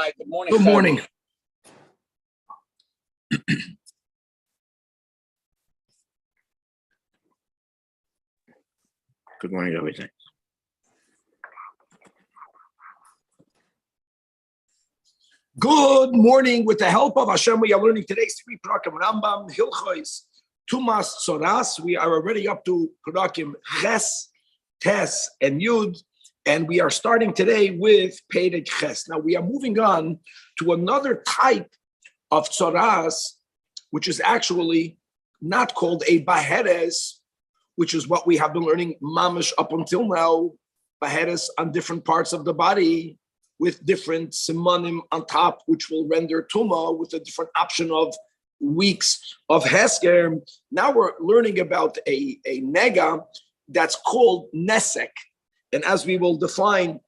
Rabbi. Good morning. Good morning. Good morning, Rabbi Zajac. Good morning. With the help of Hashem, we are learning today's three Parakim Rambam, Hilchos, Tumas, Tzoras. We are already up to Parakim Ches, Tes, and Yud, and we are starting today with Perek Ches. Now we are moving on to another type of Tzoras, which is actually not called a Baheres, which is what we have been learning mamish up until now, Baheres on different parts of the body, with different simanim on top, which will render tuma with a different option of weeks of hesker. Now we're learning about a nega that's called nesek. And as we will define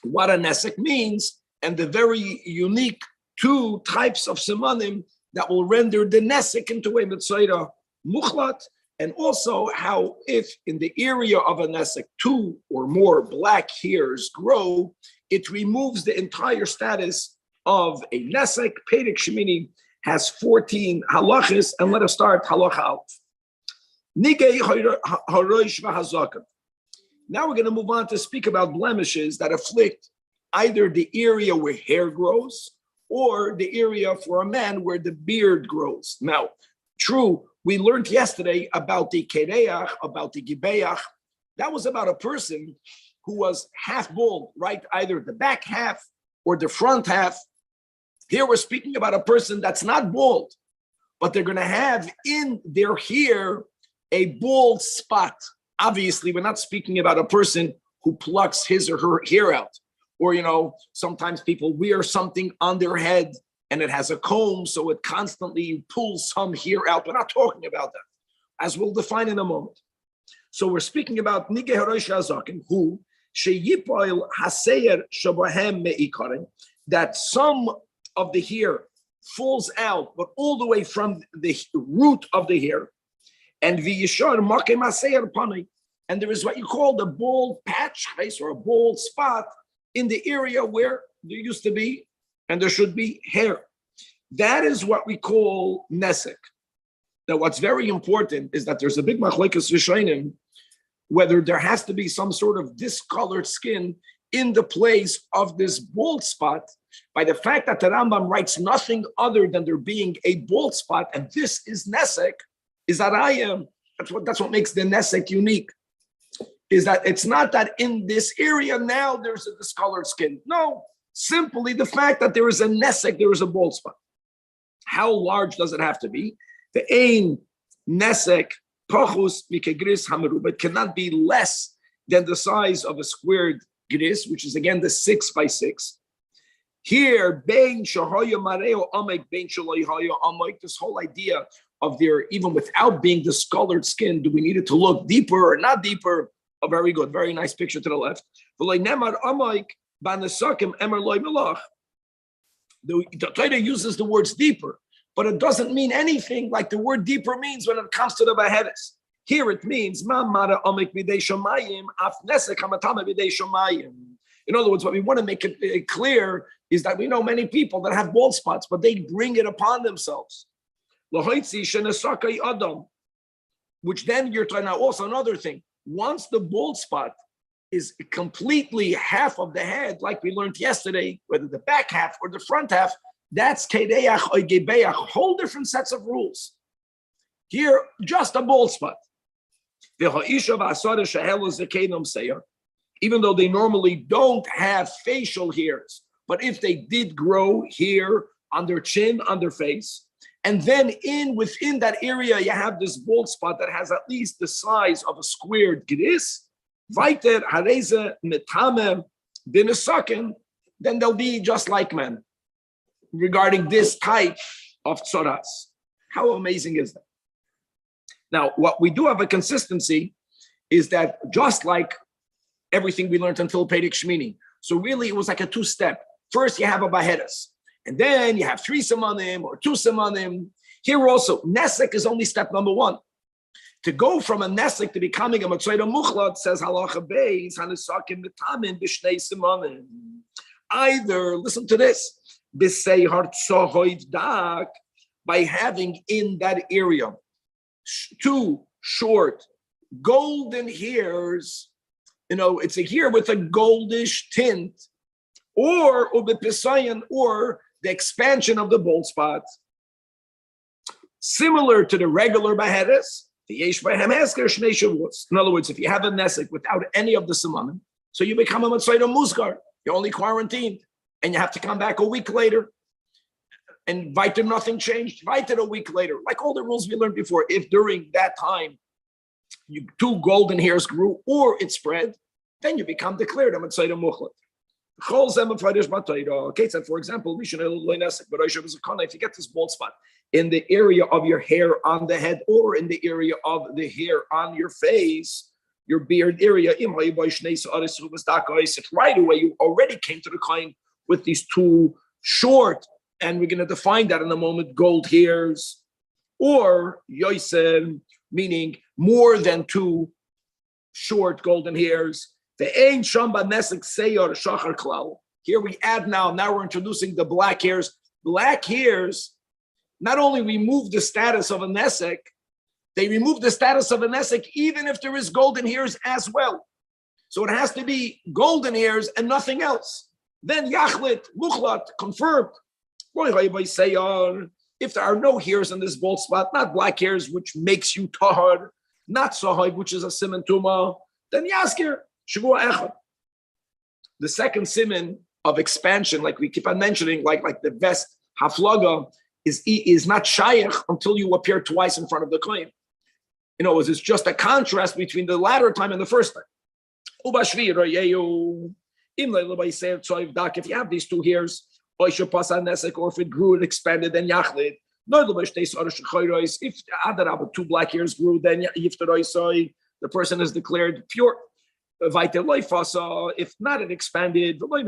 what a nesek means, and the very unique two types of simanim that will render the nesek into a mitzayra muchlat, and also how if in the area of a nesek two or more black hairs grow, it removes the entire status of a nesek. Perek Shemini has 14 halachas, and let us start halacha aleph. Nigei harosh v'hazaken. Now we're going to move on to speak about blemishes that afflict either the area where hair grows or the area for a man where the beard grows. Now, true, we learned yesterday about the kereach, about the gibeach. That was about a person who was half bald, right? Either the back half or the front half. Here we're speaking about a person that's not bald, but they're going to have in their hair a bald spot. Obviously, we're not speaking about a person who plucks his or her hair out. Or, sometimes people wear something on their head and it has a comb, so it constantly pulls some hair out. We're not talking about that, as we'll define in a moment. So we're speaking about Nigei Harosh Hazaken, who sheyipoil haseyer shabahem meikarim, that some of the hair falls out, but all the way from the root of the hair, and v'yishar makem haseyer panei, and there is what you call the bald patch, or a bald spot in the area where there used to be and there should be hair. That is what we call nesek. Now, what's very important is that there's a big machlekes rishonim whether there has to be some sort of discolored skin in the place of this bald spot, by the fact that the Rambam writes nothing other than there being a bald spot, and this is nesek, is that that's what makes the nesek unique, is that it's not that in this area now there's a discolored skin. No, simply the fact that there is a nesek, there is a bald spot. How large does it have to be? The ein nesek pachus mikegris hamerub. It cannot be less than the size of a squared gris, which is again the 6 by 6. Here, bein shahaya mareo amek, bein shalayhaya amek. This whole idea of there, even without being discolored skin, do we need it to look deeper or not deeper? Oh, very good, very nice picture to the left. The Torah uses the words deeper, but it doesn't mean anything like the word deeper means when it comes to the Baheres. Here it means, in other words, what we want to make it clear is that we know many people that have bald spots, but they bring it upon themselves. Which then you're talking about also another thing. Once the bald spot is completely half of the head, like we learned yesterday, whether the back half or the front half, that's kereach or gibeach, whole different sets of rules. Here, just a bald spot. Even though they normally don't have facial hairs, but if they did grow here on their chin, on their face, and then within that area, you have this bald spot that has at least the size of a squared gris, weiter hareze metame b'nesaken, then they'll be just like men regarding this type of tzoras. How amazing is that? Now, what we do have a consistency is that just like everything we learned until Perek Shemini, so really it was like a two-step. First, you have a Baheres, and then you have 3 simanim or 2 simanim. Here also, nesek is only step number 1. To go from a nesek to becoming a matzayra muchlat, says halacha beis hanisakim metamin b'shnei simanim. Either, listen to this, by having in that area two short golden hairs, it's a hair with a goldish tint, or the expansion of the bald spot, similar to the regular baheres. In other words, if you have a nesek without any of the simanim, so you become a Matzayda Musgar, you're only quarantined, and you have to come back a week later. And weiter, nothing changed. Weiter a week later, like all the rules we learned before. If during that time two golden hairs grew or it spread, then you become declared a Matzayda Muchlat. For example, if you get this bald spot in the area of your hair on the head or in the area of the hair on your face, your beard area, right away you already came to the coin with these two short, and we're going to define that in a moment, gold hairs, or yoisen, meaning more than two short golden hairs. Here we add now we're introducing the black hairs. Black hairs not only remove the status of a nesek, they remove the status of a nesek even if there is golden hairs as well. So it has to be golden hairs and nothing else. Then yachlit, muchlat, confirmed. If there are no hairs in this bald spot, not black hairs, which makes you tahar, not sahib, which is a siman tuma, then yaskir. The second siman of expansion, like we keep on mentioning, like the vest haflaga, is not shayach until you appear twice in front of the claim. It's just a contrast between the latter time and the first time. If you have these two hairs, or if it grew and expanded, then yachlid. If two black hairs grew, then the person is declared pure. If not, it expanded, nor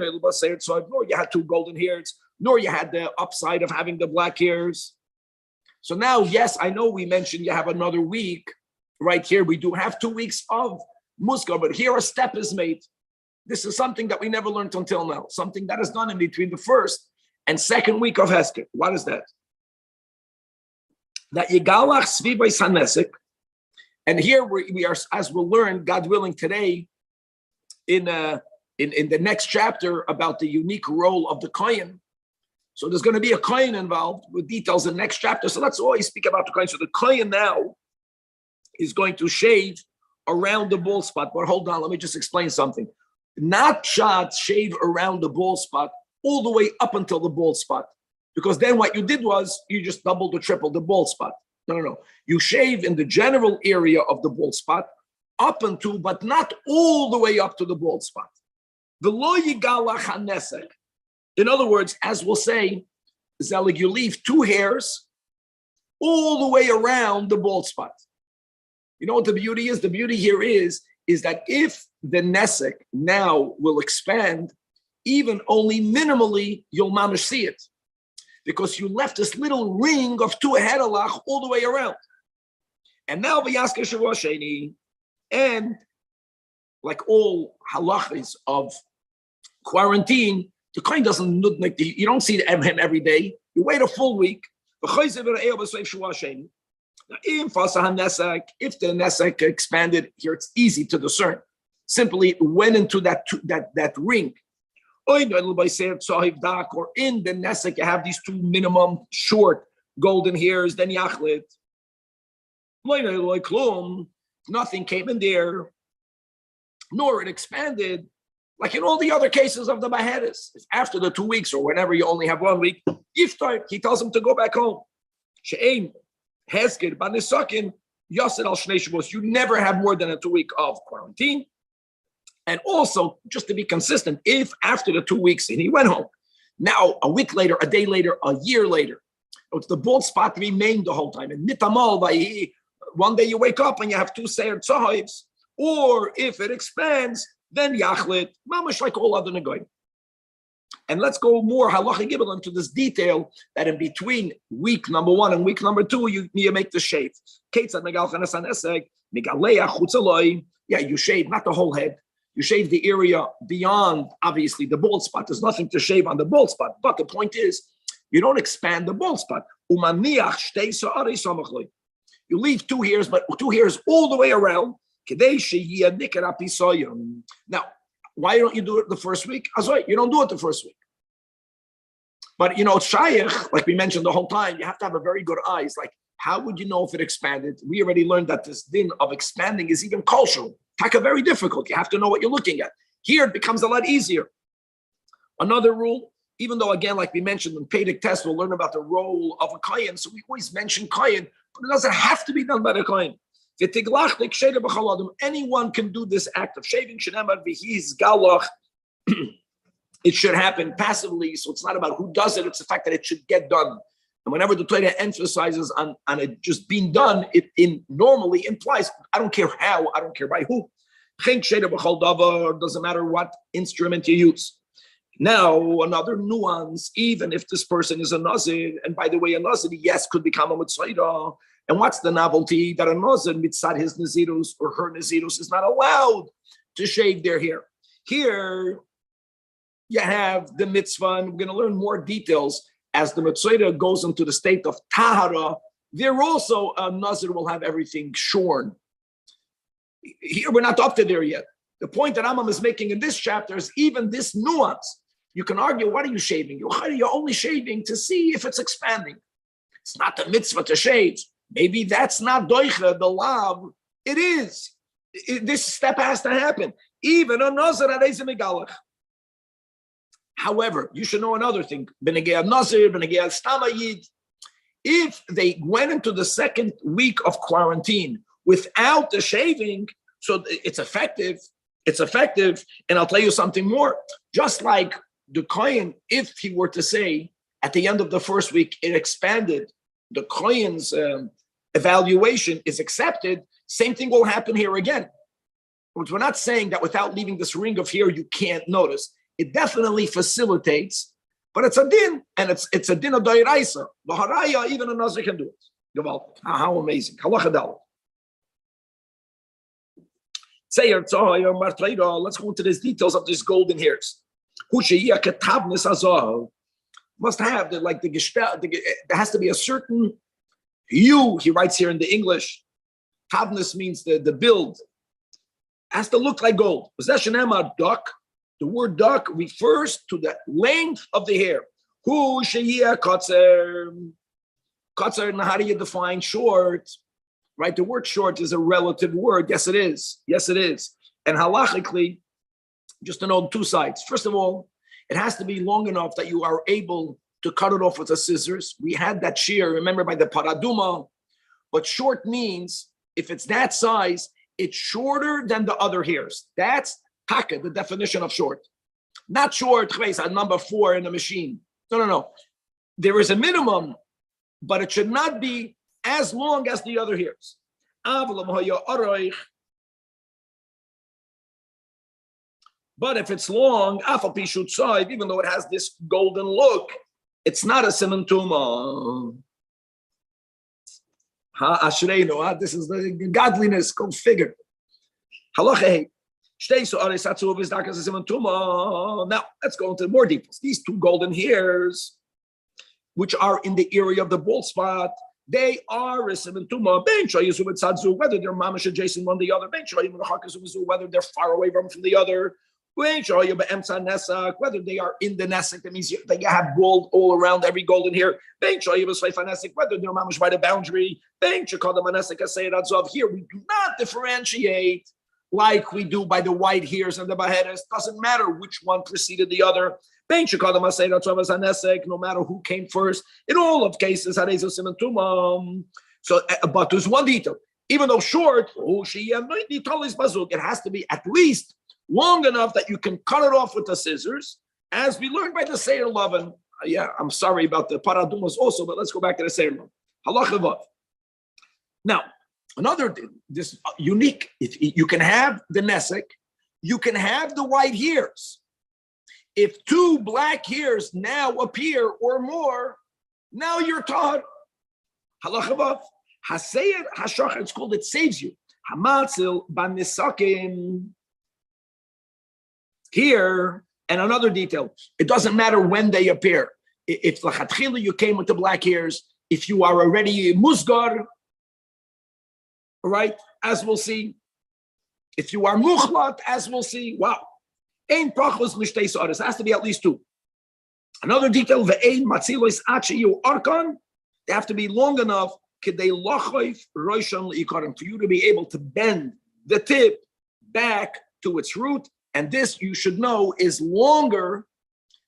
you had two golden hairs, nor you had the upside of having the black hairs. So now, yes, I know we mentioned you have another week. Right here, we do have 2 weeks of muskar, but here a step is made. This is something that we never learned until now, something that is done in between the first and second week of Heskir. What is that? That Yigalach Svibay Sanesik, and here we are, as we'll learn, God willing, today, in the next chapter about the unique role of the kohen. So there's going to be a kohen involved with details in the next chapter. So let's always speak about the kohen. So the kohen now is going to shave around the bald spot. But hold on, let me just explain something. Not shave around the bald spot all the way up until the bald spot. Because then what you did was you just doubled or tripled the bald spot. No. You shave in the general area of the bald spot up until, but not all the way up to the bald spot. The lo yigalach hanesek. In other words, as we'll say, Zelig, you leave two hairs all the way around the bald spot. You know what the beauty is? The beauty here is that if the nesek now will expand, even only minimally, you'll mamish see it. Because you left this little ring of two hedalach all the way around. And now v'yasker shavua sheni, and like all halachas of quarantine, the kohen doesn't look like you don't see him every day. You wait a full week. Now, if the nesek expanded, here it's easy to discern. Simply it went into that ring. Or in the nesek, you have these two minimum short golden hairs, then yachlit. Nothing came in there, nor it expanded. Like in all the other cases of the Bahadas, after the 2 weeks or whenever you only have 1 week, Iftar, he tells him to go back home. She'ein, Heskir, Banisakin, Yasid al Shnei Shavuos. You never have more than a 2 week of quarantine. And also, just to be consistent, if after the 2 weeks and he went home, now a week later, a day later, a year later, it's the bald spot remained the whole time. And Nitamal, one day you wake up and you have two Seir Tzahivs, or if it expands, then Yachlit, mamash like all other Negoim. And let's go more halacha gibel into this detail that in between week number 1 and week number 2, you make the shave. Yeah, you shave not the whole head. You shave the area beyond, obviously, the bald spot. There's nothing to shave on the bald spot. But the point is, you don't expand the bald spot. You leave 2 hairs, but 2 hairs all the way around. Now, why don't you do it the first week? You don't do it the first week. But, it's shayach, like we mentioned the whole time, you have to have a very good eyes. Like, how would you know if it expanded? We already learned that this din of expanding is even cultural. Taka, very difficult. You have to know what you're looking at. Here, it becomes a lot easier. Another rule, even though, again, like we mentioned, in Pedic test, we'll learn about the role of a kohen. So we always mention kohen, but it doesn't have to be done by the kohen. Anyone can do this act of shaving. It should happen passively, so it's not about who does it, it's the fact that it should get done. And whenever the Torah emphasizes on it just being done, it normally implies, I don't care how, I don't care by who. Doesn't matter what instrument you use. Now, another nuance, even if this person is a Nazir, and by the way, a Nazir, yes, could become a Mitzvah. And what's the novelty? That a Nazir, mitzad his Nazirus or her Nazirus, is not allowed to shave their hair. Here, you have the mitzvah, and we're going to learn more details as the mitzvah goes into the state of tahara. There also, a Nazir will have everything shorn. Here, we're not up to there yet. The point that Rambam is making in this chapter is even this nuance. You can argue, what are you shaving? You're only shaving to see if it's expanding. It's not the mitzvah to shave. Maybe that's not doicha, the lav. It is. This step has to happen. Even a Nazir areis megalach. However, you should know another thing. Benegei Nazir, Benegei Stamayid. If they went into the second week of quarantine without the shaving, so it's effective. It's effective. And I'll tell you something more. Just like the kohen, if he were to say at the end of the first week, it expanded, the kohen's evaluation is accepted, same thing will happen here again. But we're not saying that without leaving this ring of hair, you can't notice. It definitely facilitates, but it's a din, and it's a din of dairaisa. The haraya, even a nazir can do it. How amazing. Halacha daled. Let's go into these details of these golden hairs. Must have the gestalt. There has to be a certain hue. He writes here in the English. Tavnis means the build. Has to look like gold. Duck. The word duck refers to the length of the hair. Hu sheyia kotzer. Kotzer, how do you define short? Right, the word short is a relative word. Yes, it is. Yes, it is. And halachically, just to know 2 sides. First of all, it has to be long enough that you are able to cut it off with the scissors. We had that shear, remember, by the paraduma. But short means, if it's that size, it's shorter than the other hairs. That's taka, the definition of short. Not short, at number 4 in a machine. No. There is a minimum, but it should not be as long as the other hairs. But if it's long, even though it has this golden look, it's not a siman tuma. This is the godliness. Go figure. Halacha. Now let's go into more details. These 2 golden hairs, which are in the area of the bald spot, they are a siman tuma. Whether they're mamash adjacent one to the other, whether they're far away from the other. Whether they are in the nesek, that means that you have gold all around every golden hair. Whether they're mamash by the boundary. Here we do not differentiate like we do by the white hairs and the baheres. Doesn't matter which one preceded the other. No matter who came first. In all of cases, so, but there's one detail. Even though short, it has to be at least long enough that you can cut it off with the scissors, as we learned by the Seir Lavan. I'm sorry about the paradumas also, but let's go back to the Seir Lavan. Halacha vav. Now, another this unique. If you can have the nesek, you can have the white hairs. If 2 black hairs now appear or more, now you're taught. Halacha vav. Haseir hashachar. It's called. It saves you. Hamatzil banisakim. Here, and another detail, it doesn't matter when they appear. If lachatchila you came with the black hairs, if you are already musgar, right, as we'll see, if you are muchlat, as we'll see, wow. Ein prachos mishtei sa'aris, has to be at least 2. Another detail, ve'ein matzilos achiyu arkan, they have to be long enough kedei lachoif roisham le'ikarim, for you to be able to bend the tip back to its root, and this, you should know, is longer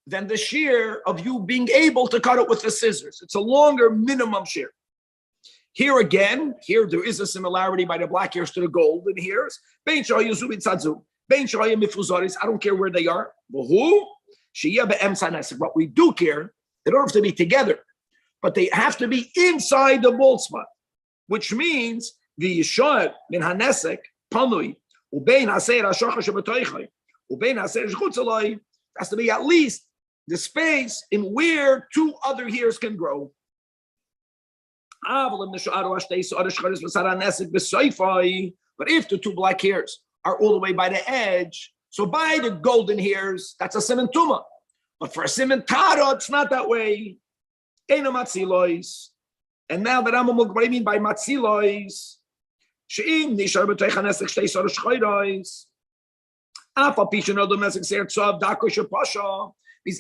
than the shear of you being able to cut it with the scissors. It's a longer minimum shear. Here again, here there is a similarity by the black hairs to the golden hairs. I don't care where they are. But we do care. They don't have to be together, but they have to be inside the bald spot, which means the yishar min hanesek panui ubein haser hashachar shebetoichai ubein haser shchutzalai has to be at least the space in where 2 other hairs can grow. But if the 2 black hairs are all the way by the edge, so by the golden hairs, that's a siman tuma. But for a siman tara, it's not that way. And now the Rambam, what I mean by matzilois, is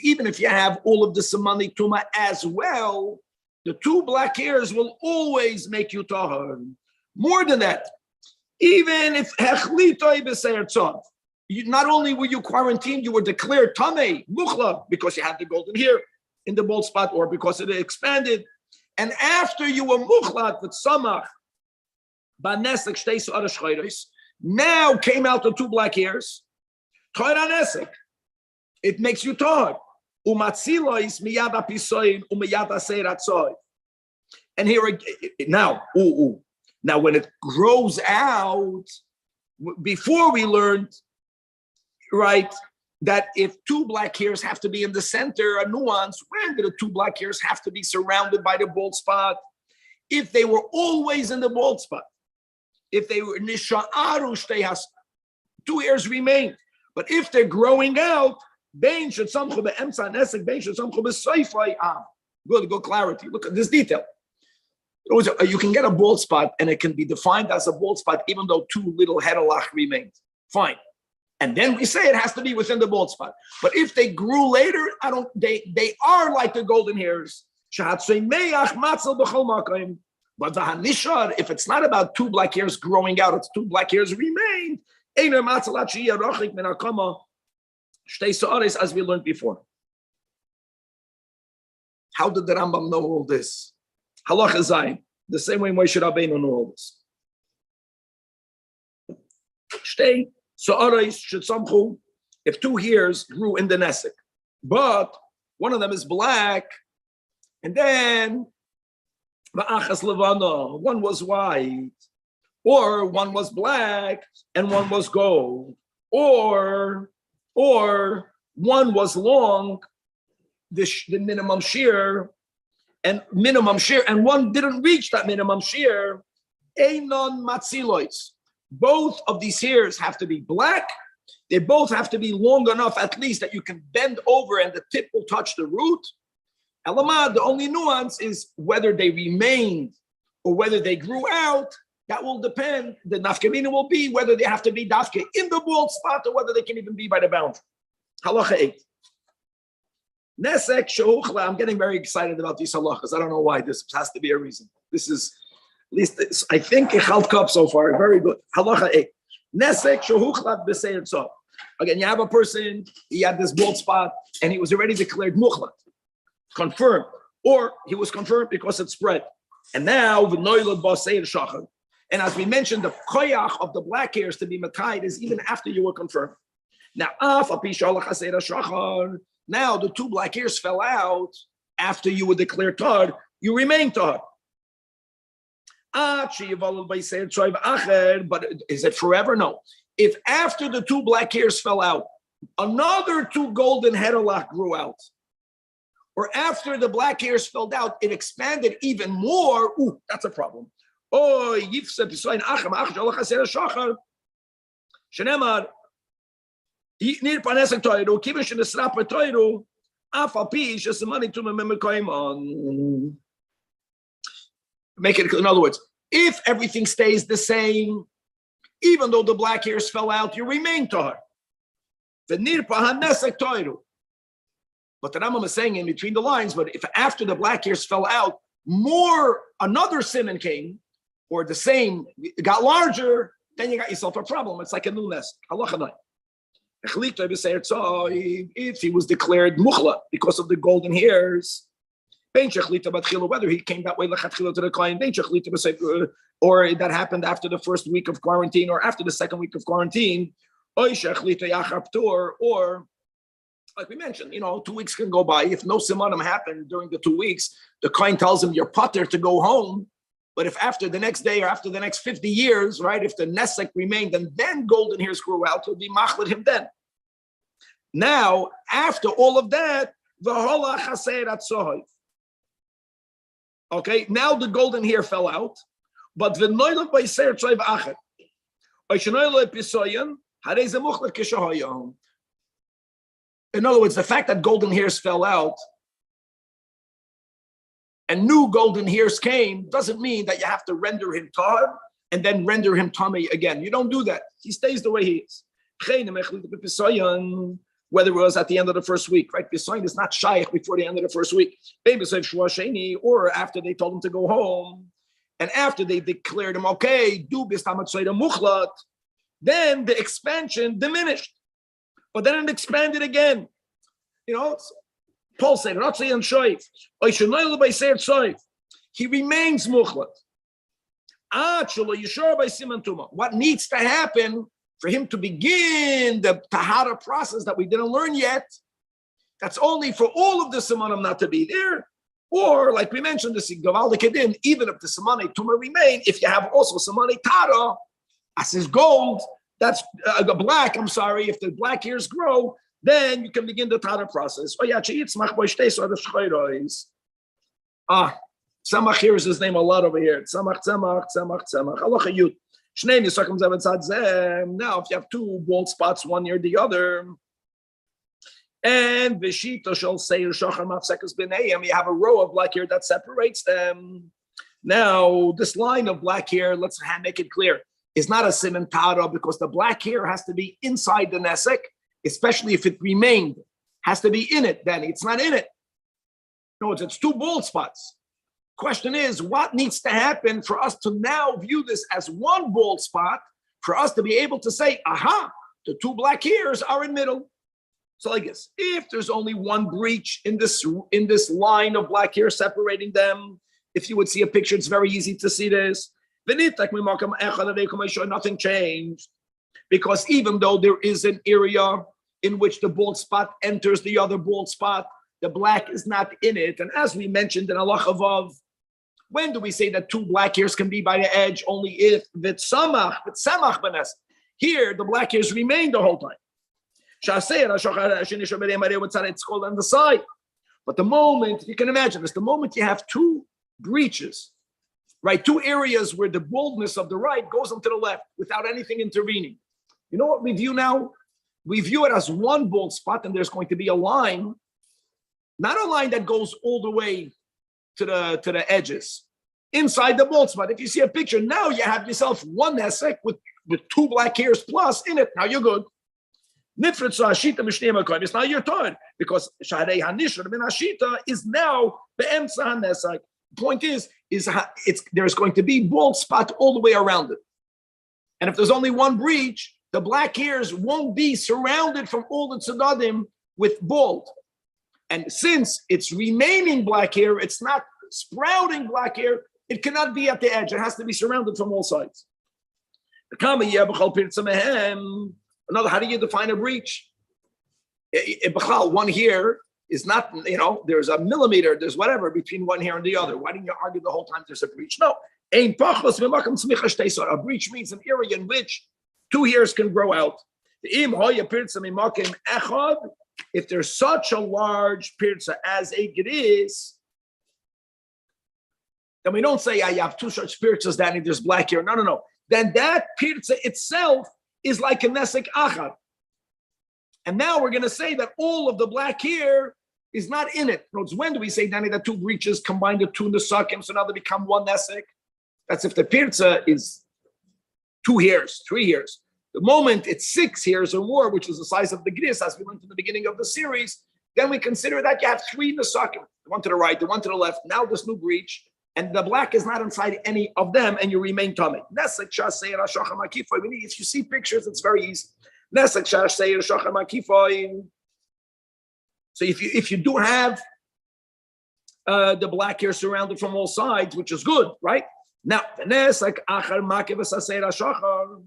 even if you have all of the samani tuma as well, the 2 black hairs will always make you tahar. More than that, even if not only were you quarantined, you were declared tamei, muchla, because you had the golden hair in the bald spot or because it expanded. And after you were muchlat with samach, now came out the 2 black hairs. It makes you tahar. And here now, now when it grows out, before we learned, right, that if 2 black hairs have to be in the center, a nuance, when do the 2 black hairs have to be surrounded by the bald spot? If they were always in the bald spot, if they were nisha'aru shtehas, 2 hairs remain. But if they're growing out, good clarity. Look at this detail. You can get a bald spot and it can be defined as a bald spot even though 2 little hedalach remained. Fine. And then we say it has to be within the bald spot. But if they grew later, they are like the golden hairs. But the hanishar, if it's not about 2 black hairs growing out, it's 2 black hairs remained. As we learned before. How did the Rambam know all this? Halacha Zayin, the same way Moshe Rabbeinu knew all this. Shtei Sa'arais Shetzamchu, if 2 hairs grew in the nesek, but one of them is black, and then Ma'achas Levana, one was white, or one was black and one was gold, or one was long, the minimum shear, and one didn't reach that minimum shear. Einon matzilois. Both of these hairs have to be black. They both have to be long enough, at least, that you can bend over and the tip will touch the root. Elamad, the only nuance is whether they remained or whether they grew out. That will depend. The nafkamina will be whether they have to be dafke in the bald spot or whether they can even be by the boundary. Halacha 8. Nesek sheuchla. I'm getting very excited about these halachas. I don't know why. This has to be a reason. This is, at least this, I think, a chalt cup so far. Very good. Halacha 8. Nesek sheuchla b'seir tzov. Again, you have a person, he had this bald spot, and he was already declared muchlat, confirmed, or he was confirmed because it spread. And now, v'noilad b'seir shachar. And as we mentioned, the koyach of the black hairs to be matayid is even after you were confirmed. Now, now the 2 black hairs fell out after you were declared tar, you remain tar. But is it forever? No. If after the 2 black hairs fell out, another 2 golden hedalach grew out, or after the black hairs fell out, it expanded even more, that's a problem. Shenemar, Nir panesek toiru, kiven shenesrap toiru, afal pi shesemani tu memekoim on. Make it, in other words, if everything stays the same, even though the black hairs fell out, you remain tahar. The nir panesek toiru. But the Rambam is saying in between the lines, but if after the black hairs fell out, another simon came, or the same, got larger, then you got yourself a problem. It's like a new nest. If he was declared mukhla because of the golden hairs, whether he came that way to the client, or that happened after the first week of quarantine or after the second week of quarantine, or like we mentioned, 2 weeks can go by. If no simanim happened during the 2 weeks, the client tells him you're pater to go home. But if after the next day or after the next 50 years, right, if the nesek remained and then golden hairs grew out, he'll be machlet him then. Now, after all of that, okay, now the golden hair fell out, but the noilam by ser tzayv achet. In other words, the fact that golden hairs fell out and new golden hairs came doesn't mean that you have to render him tahar and then render him tamei again. You don't do that. He stays the way he is. Whether it was at the end of the first week, right? Pisoyin is not shaykh before the end of the first week. Or after they told him to go home, and after they declared him, okay, do bistamat mukhlat, then the expansion diminished. But then it expanded again. Paul said, Ratzei and Shoif, he remains mukhlat. What needs to happen for him to begin the tahara process that we didn't learn yet, that's only for all of the simanim not to be there. Or, like we mentioned, the Gavaldik Kedin, even if the Samani Tuma remain, if you have also Samani Tara, as is gold, that's black, if the black hairs grow, then you can begin the Tara process. Tzemach here is his name a lot over here. Tzemach. Now, if you have two bald spots, one near the other, and Vishita shall say you have a row of black hair that separates them. Now, this line of black hair, let's make it clear, is not a siman tara because the black hair has to be inside the nesek, especially if it remained, has to be in it. Then it's not in it. No, it's two bald spots. Question is, what needs to happen for us to now view this as one bald spot, for us to be able to say, aha, the two black hairs are in middle. So like this, if there's only one breach in this line of black hair separating them, if you would see a picture, it's very easy to see this. Nothing changed. Because even though there is an area in which the bald spot enters the other bald spot, the black is not in it. And as we mentioned in Allah Chavav, when do we say that two black hairs can be by the edge? Only if v'tzamach benes. Here, the black hairs remain the whole time. It's called on the side. But the moment, you can imagine this, the moment you have two breaches, right? Two areas where the baldness of the right goes onto the left without anything intervening. You know what we view now? We view it as one bald spot, and there's going to be a line, not a line that goes all the way to the edges, inside the bald spot. If you see a picture, now you have yourself one nesek with two black hairs plus in it. Now you're good. It's now your turn because Sharei Hanishra ben Hashita is now the Emsa Hanesek. The point is there's going to be bald spot all the way around it. And if there's only one breach, the black hairs won't be surrounded from all the tzedadim with bald. And since it's remaining black hair, it's not sprouting black hair, it cannot be at the edge. It has to be surrounded from all sides. Another, how do you define a breach? One hair is not, there's a millimeter, there's whatever between one hair and the other. Why didn't you argue the whole time there's a breach? No. A breach means an area in which two hairs can grow out. If there's such a large pirza as a gris, then we don't say, you have two such pirzas, Danny, there's black hair. No. Then that pirza itself is like a nesek achar. And now we're going to say that all of the black hair is not in it. When do we say, Danny, that two breaches combine the two nesakim, so now they become one nesek? That's if the pirza is 2 hairs, 3 hairs. The moment it's 6 hairs or more, which is the size of the gris, as we learned in the beginning of the series, then we consider that you have 3 nesakim, the one to the right, the one to the left. Now this new breach, and the black is not inside any of them, and you remain tummy. If you see pictures, it's very easy. So if you do have the black hair surrounded from all sides, which is good, right? Now, the nesek achar makiv asasera shachar.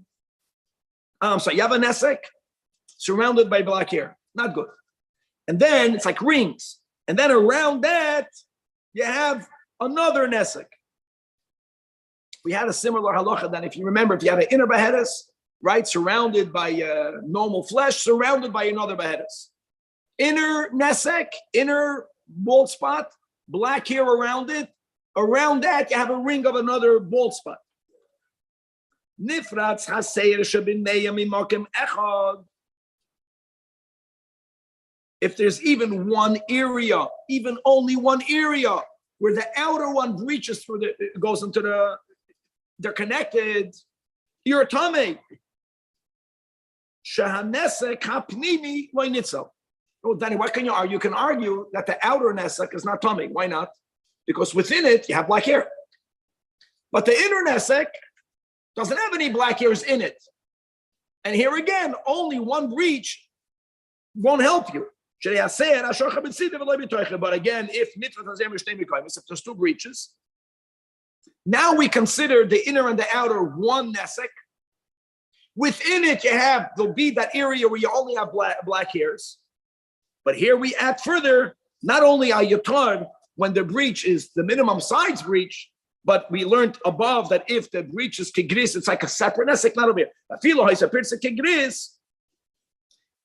So you have a nesek surrounded by black hair, not good. And then it's like rings, and then around that you have another nesek. We had a similar halacha that if you remember, if you have an inner beheadus, right, surrounded by normal flesh, surrounded by another beheadus. Inner nesek, inner bald spot, black hair around it. Around that, you have a ring of another bald spot. Nifratz haseir shebineya mimakim echad. If there's even one area, even only one area, where the outer one reaches through goes into they're connected, you're a tamei. Shahanesek hapnimi loinitzel. Oh, Danny, what can you argue? You can argue that the outer nesek is not tummy. Why not? Because within it, you have black hair. But the inner nesek doesn't have any black hairs in it. And here again, only one breach won't help you. But again, if there's 2 breaches, now we consider the inner and the outer one nesek. Within it, there'll be that area where you only have black hairs. But here we add further, not only are you torn when the breach is the minimum size breach, but we learned above that if the breach is kigris, it's like a separate nesek, not over here.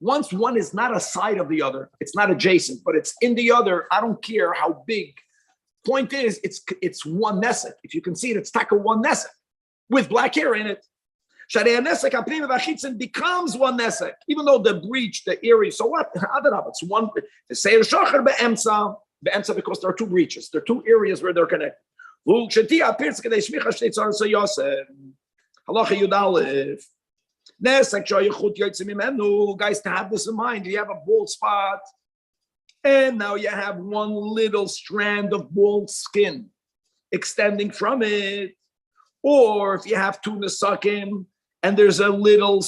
Once one is not a side of the other, it's not adjacent, but it's in the other, I don't care how big. Point is, it's one nesek. If you can see it, it's taka one nesek with black hair in it. Sharei nesek apnim v'achitzin becomes one nesek, even though the breach, the area. So what? It's one. The seir shachar be'emsa because there are 2 breaches. There are 2 areas where they're connected. Halacha Yudalev. Guys, to have this in mind, you have a bald spot, and now you have one little strand of bald skin extending from it. Or if you have 2 nesakim, and there's a little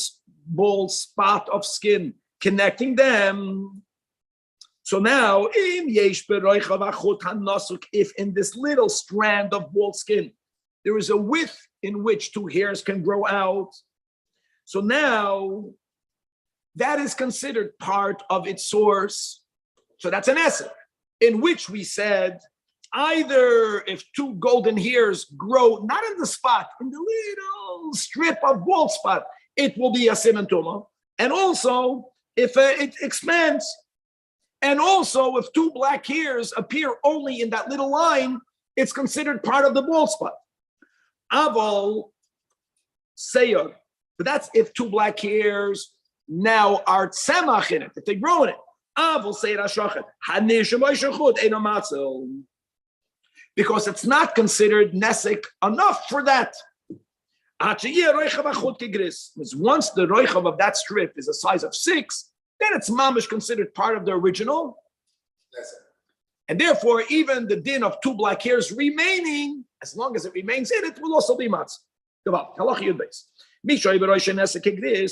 bald spot of skin connecting them. So now, if in this little strand of bald skin, there is a width in which 2 hairs can grow out. So now, that is considered part of its source. So that's an essay, in which we said, either if 2 golden hairs grow, not in the spot, in the little strip of bald spot, it will be a siman tuma. And also, if it expands, and also if 2 black hairs appear only in that little line, it's considered part of the bald spot. Aval seyor. But that's if 2 black hairs now are tzemach in it, if they grow in it. Because it's not considered nesek enough for that. Because once the roichav of that strip is a size of 6, then it's mamish considered part of the original. And therefore, even the din of 2 black hairs remaining, as long as it remains in it, will also be matzah.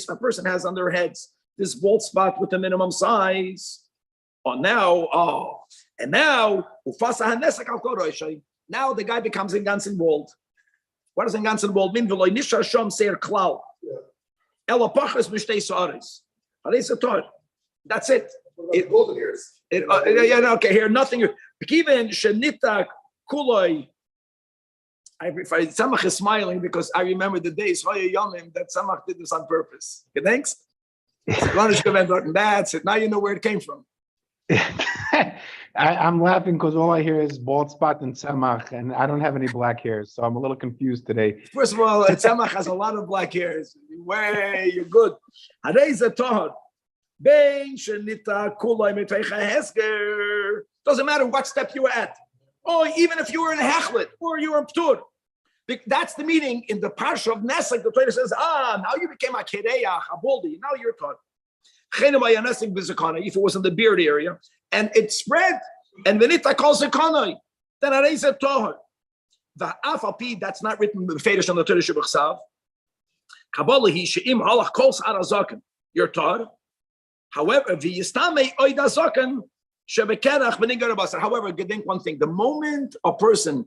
A person has on their heads this bald spot with the minimum size. And now the guy becomes in ganzen bald. What does in ganzen bald mean? That's it. Okay, here nothing. Even shenita kuloi. Tzemach is smiling because I remember the days that Tzemach did this on purpose. Okay, thanks. That's it. Now you know where it came from. I'm laughing because all I hear is bald spot and Tzemach, and I don't have any black hairs, so I'm a little confused today. First of all, Tzemach has a lot of black hairs. Way, you're good. Doesn't matter what step you were at. Or even if you were in a hechlet or you were in ptur. That's the meaning in the parsha of Nesek. The Torah says, now you became a kereach, a boldi. Now you're taught. If it was in the beard area and it spread, and when it calls a kanoi, then I raise a tohar. The afapi, that's not written fetish on the Torah Shabbat. Kabbalah he she'im halach kols arazaken. You're taught. However, v'yistame oidazaken shebekerach b'nigarabasar. However, think one thing: the moment a person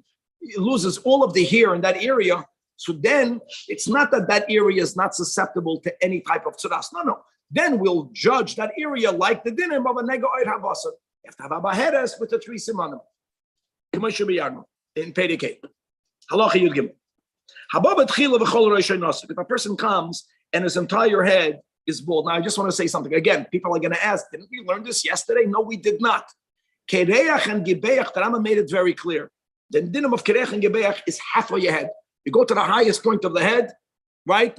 loses all of the hair in that area, so then it's not that that area is not susceptible to any type of tzuras. No. Then we'll judge that area like the dinim of a nega oid habasar. You have to have a baheres with the 3 simanim. In Pedicate. Halacha Yud Gimel. If a person comes and his entire head is bald. Now I just want to say something. Again, people are going to ask, didn't we learn this yesterday? No, we did not. Kereach and Gibeach, the Rambam made it very clear. The dinim of Kereach and Gibeach is half of your head. You go to the highest point of the head, right?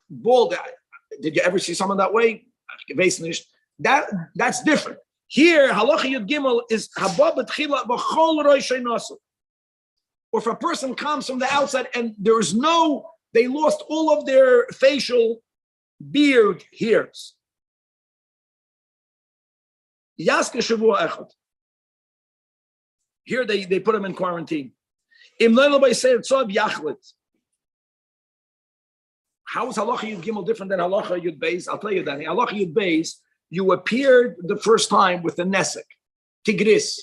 Bald. Did you ever see someone that way? That's different. Here, halacha yud gimel is haba b'tchila b'chol roshei nasu. Or if a person comes from the outside and they lost all of their facial beard hairs. Yaske shavua echad. Here they put him in quarantine. Im leilo by say tzav yachlit. How is halacha yud gimel different than halacha yud beis? I'll tell you that. In halacha yud beis, you appeared the first time with the nesek, tigris.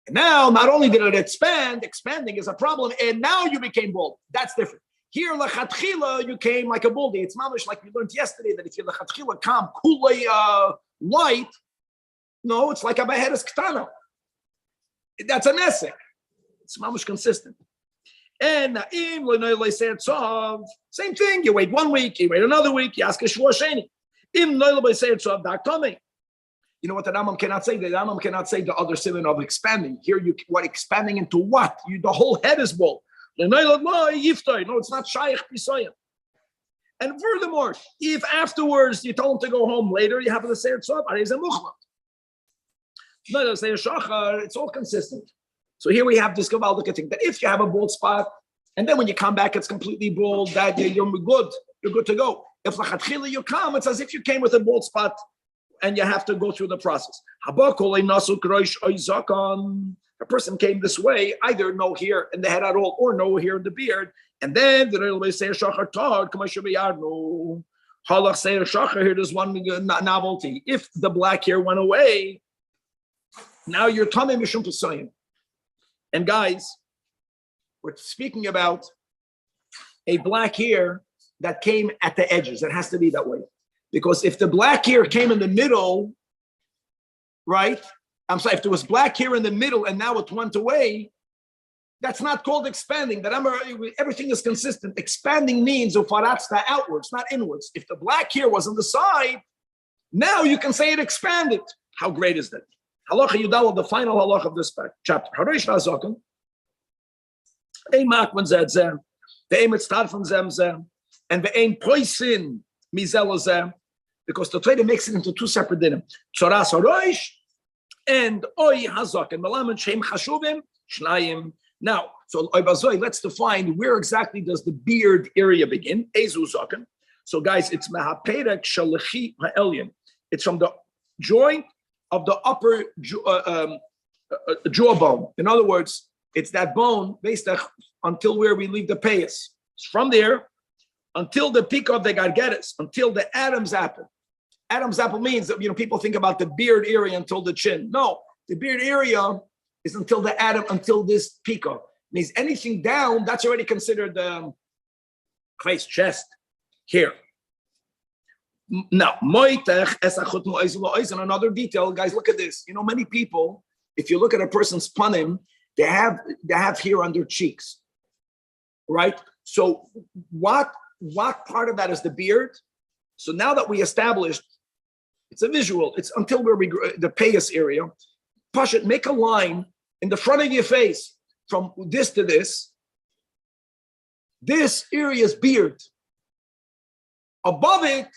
And now, not only did it expanding is a problem, and now you became bald. That's different. Here, lechatchila, you came like a baldy. It's mamish like we learned yesterday that if you lechatchila come kulei white, no, it's like a beheres ktana. That's a nesek. It's mamish consistent. And same thing. You wait 1 week, you wait another week, you ask a shvua sheni. You know what the Rambam cannot say? The Rambam cannot say the other simon of expanding. Here, what expanding into what? The whole head is bald. No, it's not shaykh pisoyim. And furthermore, if afterwards you tell him to go home later, you have to say it's all consistent. So here we have this gavaldic thing that if you have a bald spot, and then when you come back, it's completely bald, that you're good to go. If lachatchila you come, it's as if you came with a bald spot, and you have to go through the process. A person came this way, either no hair in the head at all, or no hair in the beard, and then the Rebbe say shachar tard, halach say shachar. Here, there's one novelty. If the black hair went away, now you're tamei mishum pesayim. And guys, we're speaking about a black hair that came at the edges. It has to be that way. Because if the black hair came in the middle, right? I'm sorry, if there was black hair in the middle and now it went away, that's not called expanding. That everything is consistent. Expanding means ufaratsta outwards, not inwards. If the black hair was on the side, now you can say it expanded. How great is that? Halacha Yudal, the final halacha of this chapter. Harish Razakan. Ein makman zeh, ve'ein mitztarfen zeh, and ve'ein poisin mizel zeh, because the Torah makes it into 2 separate dinim. Tzoras haroish and oi hazaken. Malaman shem chashuvim shnayim. Now, so let's define where exactly does the beard area begin. Ezu zaken. So, guys, it's mehaperek shalechi ha'elyon. It's from the joint of the upper jawbone. In other words, it's that bone based until where we leave the payas. It's from there until the peak of the gargeres, until the Adam's apple. Adam's apple means that people think about the beard area until the chin. No, the beard area is until this pico. Means anything down, that's already considered face, chest, here. Now, and another detail, guys, look at this. Many people, if you look at a person's panim, they have hair on their cheeks, right? So what part of that is the beard? So now that we established, it's a visual. It's until where the payas area. Pashat, make a line in the front of your face from this to this. This area is beard. Above it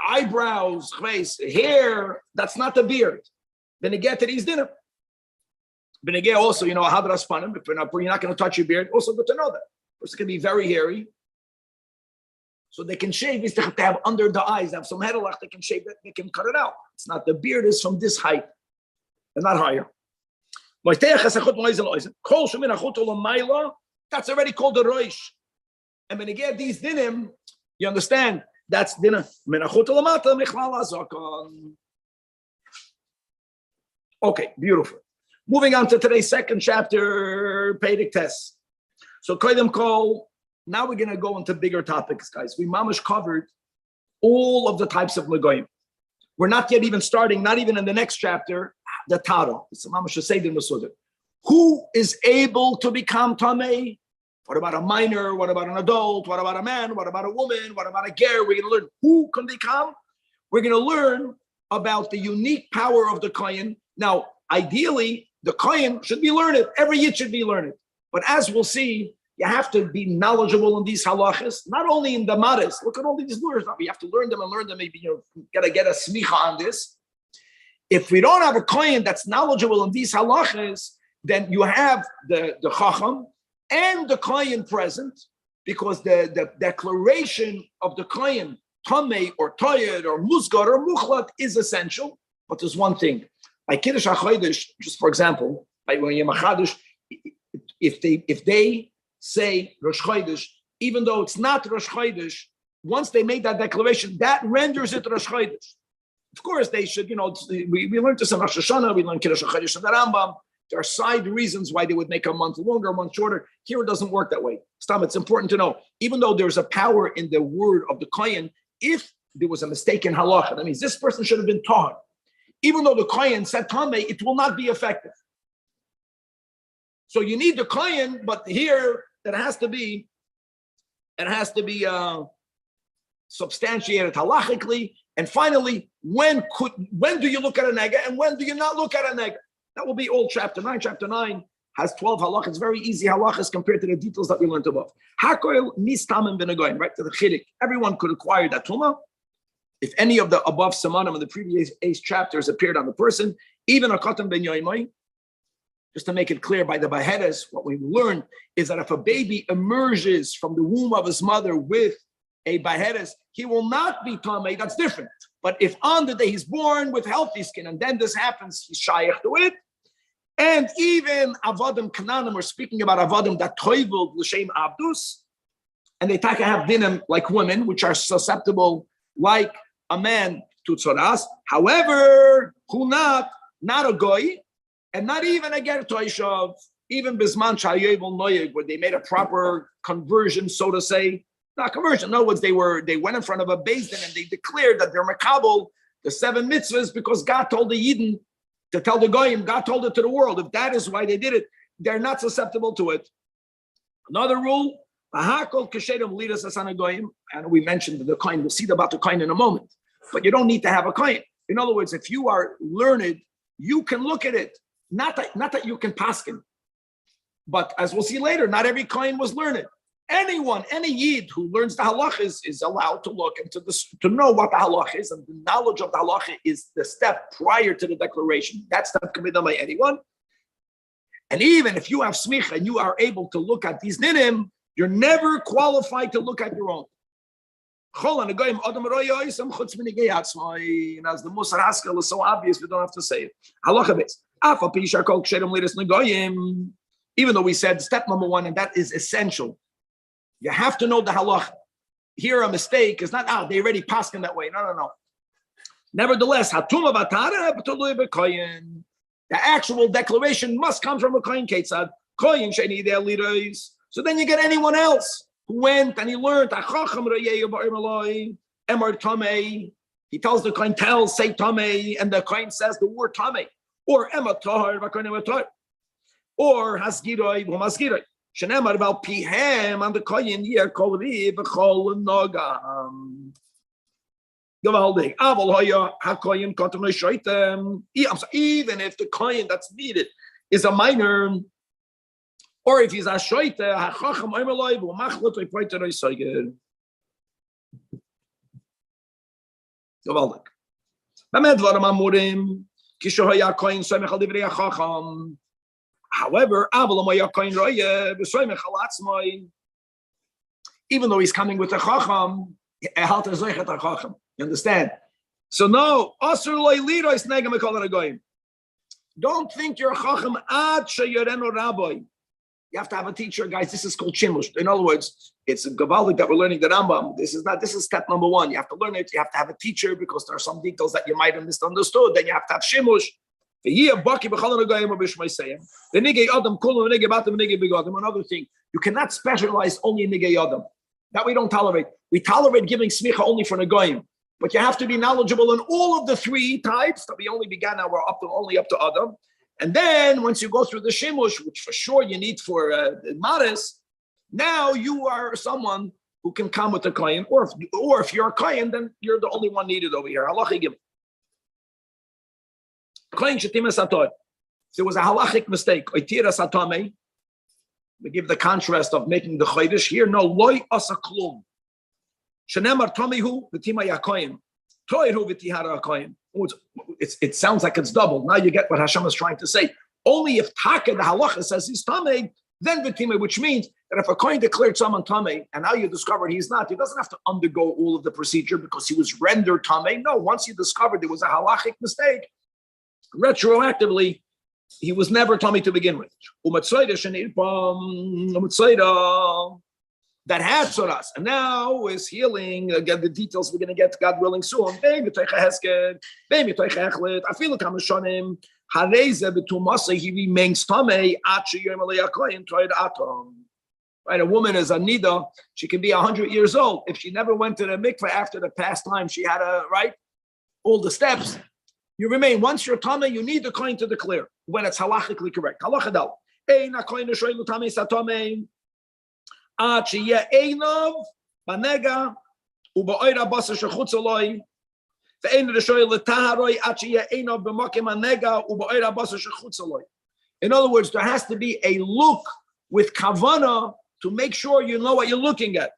eyebrows, hair, that's not the beard. Then you get to these dinner. But again, also, hadras panim, if you're not going to touch your beard, also good to know that. Person can be very hairy. So they can shave, they have to have under the eyes, they have some headlock, they can shave it, they can cut it out. It's not, the beard is from this height and not higher. That's already called the roish. And when you get these dinim, you understand, that's dinner. Okay, beautiful. Moving on to today's second chapter, Pedic Test. So Koydem Kol, now we're going to go into bigger topics, guys. We mamash covered all of the types of Legoyim. We're not yet even starting, not even in the next chapter, the Taro. It's a mamash Seidim Masudr. Who is able to become Tamei? What about a minor? What about an adult? What about a man? What about a woman? What about a ger? We're going to learn who can become. We're going to learn about the unique power of the Kohen. Now, ideally, the Kohen should be learned. Every yid should be learned. But as we'll see, you have to be knowledgeable in these halachas, not only in the maris. Look at all these words. You have to learn them and learn them. Maybe got to get a smicha on this. If we don't have a Kohen that's knowledgeable in these halachas, then you have the chacham and the Kohen present, because the declaration of the Kohen, tamei or toyed or musgar or muchlat, is essential. But there's one thing. By Kiddush HaChodesh, just for example, by when you're Machadosh, if they say Rosh Chodesh, even though it's not Rosh Chodesh, once they make that declaration, that renders it Rosh Chodesh. Of course, they should, we learned this in Rosh Hashanah, we learned Kiddush HaChodesh in the Rambam. There are side reasons why they would make a month longer, a month shorter. Here it doesn't work that way. Stam, it's important to know, even though there's a power in the word of the Kohen, if there was a mistake in halacha, that means this person should have been taught. Even though the Kohen said Tamei, it will not be effective. So you need the Kohen, but here it has to be substantiated halachically. And finally, when do you look at a nega and when do you not look at a nega? That will be all chapter 9. Chapter 9 has 12 halachas. It's very easy halachas compared to the details that we learned above. Hakoil mistamim benagoyim, right to the chidik. Everyone could acquire that tumah. If any of the above samanim in the previous 8 chapters appeared on the person, even a katan ben yoimai, just to make it clear by the Baheres, what we learned is that if a baby emerges from the womb of his mother with a Baheres, he will not be Tamei. That's different. But if on the day he's born with healthy skin, and then this happens, he's shayach to it. And even Avodim Kananim, we're speaking about Avodim that toiveld l'shem abdus, and they have dinim like women, which are susceptible like a man to tzoras. However, who not a goy, and not even a ger toishav, even bisman chayevel noyeg, where they made a proper conversion, so to say. Not conversion. In other words, they went in front of a beis din and they declared that they're makabel the 7 mitzvahs because God told the Yidden to tell the goyim. God told it to the world. If that is why they did it, they're not susceptible to it. Another rule: ahakol keshedim lidas asana goyim, and we mentioned the kohen. We'll see about the kohen in a moment. But you don't need to have a kohen. In other words, if you are learned, you can look at it. Not that you can paskin, but as we'll see later, not every kohen was learned. Anyone, any yid who learns the halach is allowed to look into this, to know what the halach is, and the knowledge of the halach is the step prior to the declaration. That step can be done by anyone. And even if you have smicha and you are able to look at these ninim, you're never qualified to look at your own. And as the Musar Haskell is so obvious, we don't have to say it. Halacha base. Even though we said step number 1, and that is essential. You have to know the halacha. Here, a mistake is not, they already passed in that way. No. Nevertheless, the actual declaration must come from a kohen ketzad. Kohen sheni their leaders. So then you get anyone else who went and he learned. He tells the kohen, say tamei, and the kohen says the word tamei, or ematar, or hasgiroi, v'masgiroi. Shenemar val pihem and the kohen yer kol riv v'chol nogam. Gavaldig. Aval hoya hakohen kontem le'shoitem. Even if the kohen that's needed is a minor, or if he's a shoite, hachacham oimeloi v'machlot v'poiter oisoger. Gewaldig. However, even though he's coming with a chacham, you understand? So no, don't think you're a chacham ad sheyorenu rabbi. You have to have a teacher, guys. This is called shimush. In other words, it's a gavaldik that we're learning the Rambam. This is step number one. You have to learn it. You have to have a teacher because there are some details that you might have misunderstood. Then you have to have shimush. Another thing, you cannot specialize only in nigei adam. That we don't tolerate. We tolerate giving smicha only for negoyim. But you have to be knowledgeable in all of the three types that we only began now. We're only up to Adam. And then once you go through the shimush, which for sure you need for maris, now you are someone who can come with the kohen. Or if you're a kohen, then you're the only one needed over here. Halacha gim. Kohen shetim esator. There was a halachic mistake. Oitira satame. We give the contrast of making the chodesh here. No, loy asa klum. Shenemar tomihu v'tima yakoyim. Toiru v'tihara yakoyim. It sounds like it's double. Now you get what Hashem is trying to say. Only if Taka, the halacha, says he's tamei, then v'tima, which means that if a kohen declared someone tamei, and now you discovered he's not, he doesn't have to undergo all of the procedure because he was rendered tamei. No, once you discovered there was a halachic mistake, retroactively, he was never tamei to begin with. That had tzoras, and now is healing. Again, the details we're going to get, God willing, soon. He remains tamei. Right, a woman is a nida. She can be 100 years old if she never went to the mikveh after the past time. She had all the steps. You remain. Once you're tamei, you need the kohen to declare when it's halachically correct. Halacha dal. Cannot In other words, there has to be a look with kavana to make sure you know what you're looking at.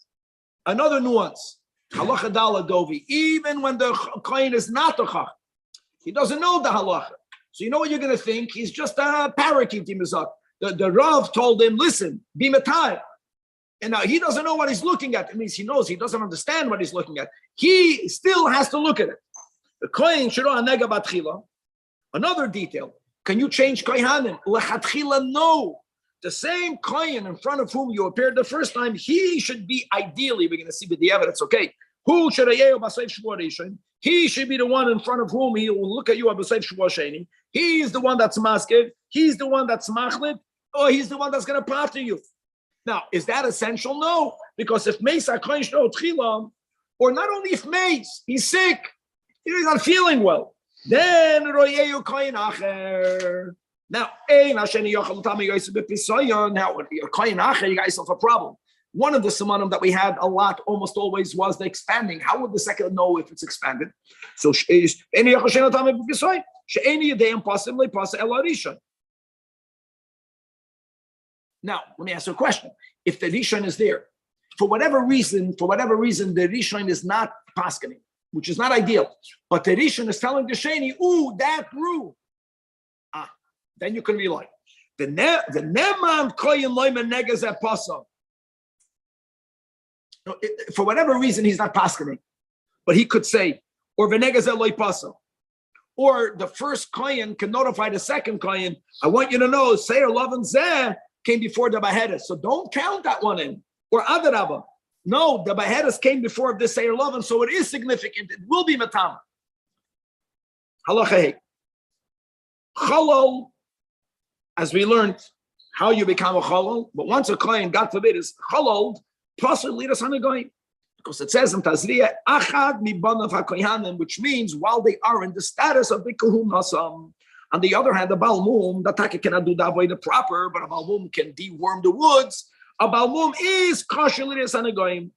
Another nuance, halacha dala dovi, even when the kohen is not a chach, he doesn't know the halacha. So you know what you're going to think? He's just a parakeet. The Rav told him, listen, be matai. And now he doesn't know what he's looking at. It means he knows he doesn't understand what he's looking at. He still has to look at it. The kohen shiro anega batchila. Another detail. Can you change kohanim? Lechatchila, no. The same kohen in front of whom you appeared the first time, he should be ideally, we're going to see with the evidence, okay. Who should he should be the one in front of whom he will look at you. He is the one that's masked. He's the one that's machlit. Or he's the one that's going to pafter you. Now, is that essential? No, because if Meis HaKohen Shno Tchila, or not only if Meis, he's sick, he's not feeling well, then Royeyu Kohen Acher. Now, now when you're Kohen Acher, you got yourself a problem. One of the simanim that we had a lot, almost always, was the expanding. How would the second know if it's expanded? So, now, let me ask you a question. If the Rishon is there, for whatever reason, the Rishon is not paskening, which is not ideal, but the Rishon is telling the Sheni, ooh, that grew. Then you can rely. The Neman Koyin Loimen Negazet Pasam. For whatever reason, he's not paskening, but he could say, or Venegazet Loi Pasam. Or the first Koyin can notify the second Koyin, I want you to know, Seir Lavan Zeh came before the Bahedas. So don't count that one in. Or Adarabba. No, the Bahedas came before this Seir Lavan, so it is significant. It will be Matam. Halacha Hey. Chalal, as we learned, how you become a Chalal, but once a Kohen, God forbid, is Chalal, possibly the son of Goyim. Because it says in Tazriya, Achad mibanav HaKohanim, which means while they are in the status of the Kahunasam. On the other hand, the Balmum, the Taka cannot do that way the proper, but a Balmum can deworm the woods. A Balmum is kosher l'ris anagoyim.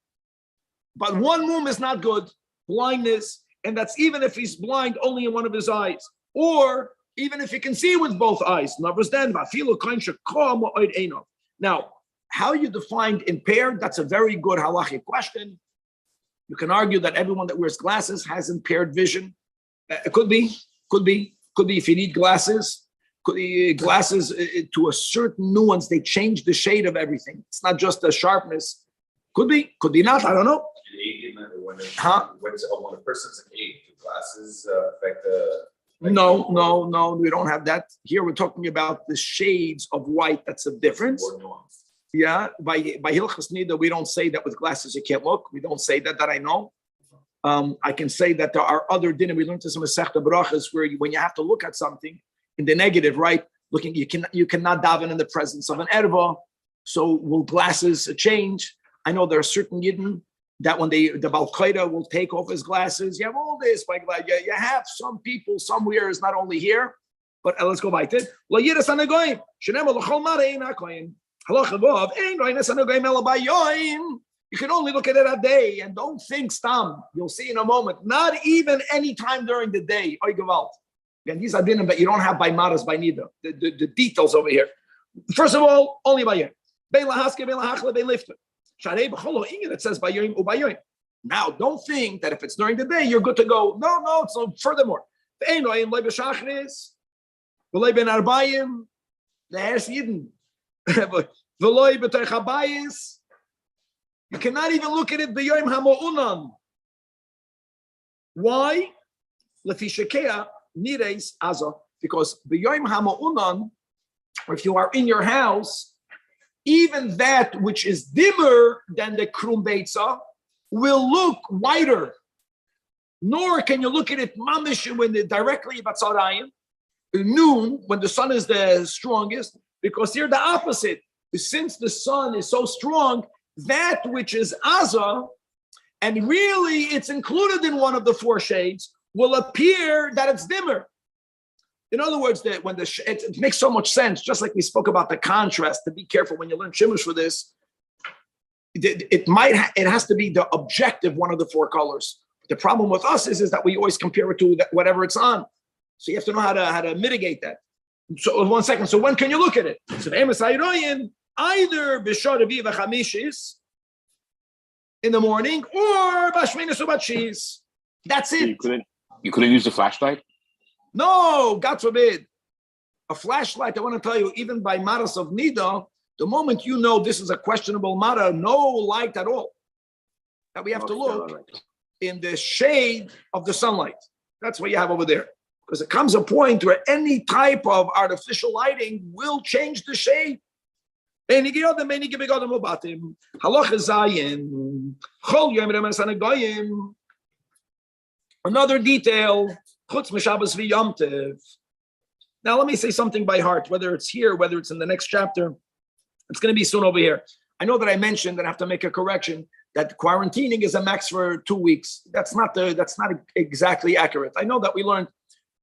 But one mum is not good, blindness, and that's even if he's blind only in one of his eyes, or even if he can see with both eyes. Now, how you define impaired, that's a very good halachic question. You can argue that everyone that wears glasses has impaired vision. It could be if you need glasses. Could be glasses to a certain nuance. They change the shade of everything. It's not just the sharpness. Could be not. I don't know. When a person's an aide, do glasses affect the? No, we don't have that. Here we're talking about the shades of white. That's a difference. Yeah, by Hilchas Nida, we don't say that with glasses you can't look. We don't say that I know. I can say that there are other dinim. We learned this in Masechta Brachas where when you have to look at something in the negative, right? Looking, you cannot daven in the presence of an erva. So will glasses change? I know there are certain yidden that when the Baal Qaeda will take off his glasses, you have all this. You have some people somewhere is not only here, but let's go by it. You can only look at it a day, and don't think stam. You'll see in a moment. Not even any time during the day. And these are dinim that you don't have by maras by nida. The details over here. First of all, only by yom. It says by yom u'bayom. Now, don't think that if it's during the day, you're good to go. No. So furthermore, you cannot even look at it b'yom hamo'unan. Why? Because b'yom hamo'unan, if you are in your house, even that which is dimmer than the krum beitza will look whiter. Nor can you look at it mamish when directly batzarayim, noon when the sun is the strongest, because here the opposite. Since the sun is so strong, that which is Aza, and really it's included in one of the four shades, will appear that it's dimmer. In other words, that when it makes so much sense, just like we spoke about the contrast, to be careful when you learn Shimmush for this, it has to be the objective one of the four colors. The problem with us is that we always compare it to whatever it's on. So you have to know how to mitigate that. So 1 second. So when can you look at it? So either b'shar Revi'i v'chamishis in the morning or b'shminis u'batshis. That's it. You couldn't use the flashlight? No, God forbid. A flashlight, I want to tell you, even by maras of nida, the moment you know this is a questionable mara, no light at all. That we have to look in the shade of the sunlight. That's what you have over there. Because it comes a point where any type of artificial lighting will change the shade. Another detail. Now let me say something by heart, whether it's here, whether it's in the next chapter. It's going to be soon over here. I know that I mentioned that I have to make a correction that quarantining is a max for 2 weeks. That's not exactly accurate. I know that we learned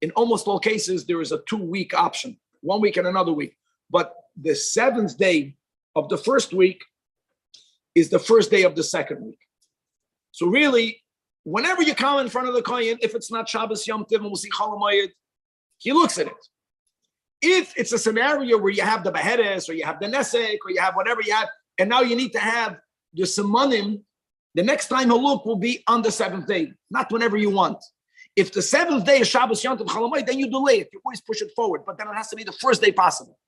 in almost all cases there is a 2-week option, 1 week and another week. But the 7th day of the first week is the first day of the second week. So really, whenever you come in front of the Kohen, if it's not Shabbos Yom Tov and we'll see Chol HaMoed, he looks at it. If it's a scenario where you have the Beheres or you have the Nesek or you have whatever you have, and now you need to have the Simonim, the next time he'll look will be on the 7th day, not whenever you want. If the 7th day is Shabbos Yom Tov Chol HaMoed, then you delay it. You always push it forward, but then it has to be the first day possible.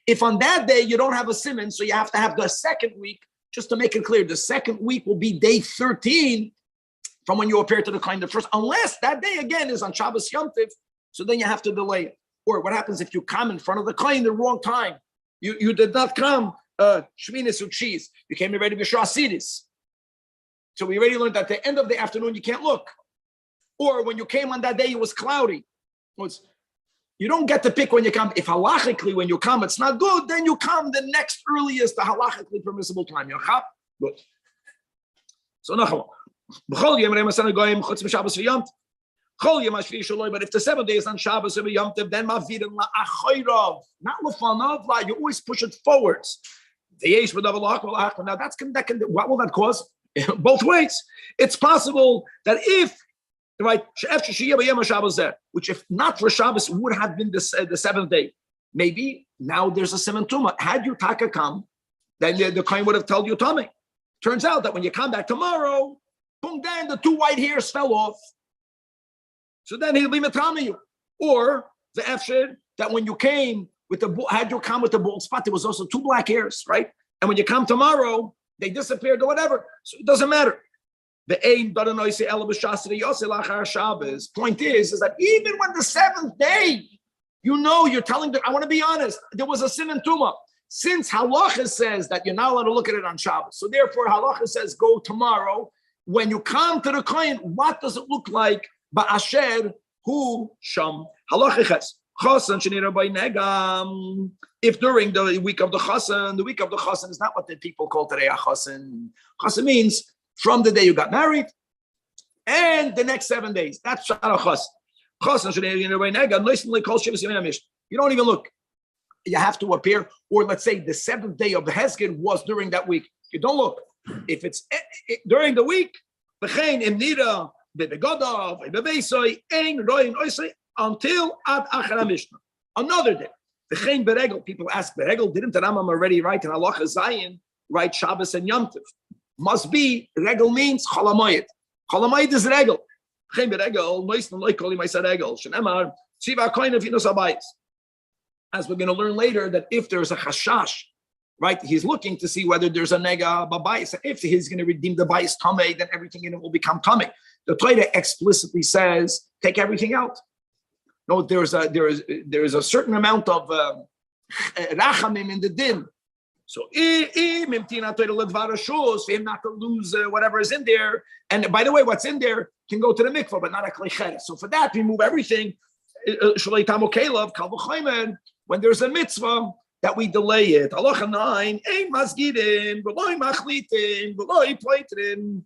If on that day you don't have a simon, so you have to have the second week, just to make it clear, the second week will be day 13 from when you appear to the Kohen the first, unless that day again is on Shabbos Yom Tov, so then you have to delay it. Or what happens if you come in front of the Kohen the wrong time? You did not come Shminis Uchis. You came already B'Shah Sidis. So we already learned that at the end of the afternoon you can't look. Or when you came on that day it was cloudy. You don't get to pick when you come. If halachically when you come it's not good, then you come the next earliest, the halachically permissible time. Good. So nachal. But if the 7th day is on Shabbos or Yom Tov, then mavirin la'achayrav, not lefanav la. You always push it forwards. Now what will that cause? Both ways. It's possible that if right, which if not for Shabbos would have been the 7th day. Maybe now there's a Siman Tuma. Had your Taka come, then the Kohen would have told you Tommy. Turns out that when you come back tomorrow, Boom, then the 2 white hairs fell off. So then he'll be metameh you. Or the efshir that when you came with had you come with the bald spot, there was also 2 black hairs, right? And when you come tomorrow, they disappeared or whatever. So it doesn't matter. The aim point is that even when the 7th day, you're telling them, I want to be honest, there was a sin in Tumah. Since halacha says that you're not allowed to look at it on Shabbos, so therefore halacha says go tomorrow. When you come to the kohen, what does it look like? Ba'asher hu sham halacha ches chasan shenira by negam. If during the week of the chasan is not what the people call today a chasan. Chasan means from the day you got married and the next 7 days. That's not a chasan. Chasan shenira by negam. You don't even look. You have to appear, or let's say the 7th day of the Hesked was during that week. You don't look. If it's during the week, until ad achar Mishnah. Another day. People ask, Beregel, didn't the Rambam already write in Halacha Zayin, write Shabbos and Yom Tov? Must be, Regel means Cholamayit. Cholamayit is Regel. As we're going to learn later, that if there's a chashash, right, he's looking to see whether there's a nega babayis. If he's going to redeem the bayis tamei, then everything in it will become tamei. The Torah explicitly says, take everything out. No, there is a certain amount of rachamim in the din. So for him not to lose whatever is in there. And by the way, what's in there can go to the mikvah, but not a klicheres. So for that, we move everything. When there's a mitzvah, that we delay it. Halacha 9, ein masgidin, v'loi machlitin, v'loi pleitrin,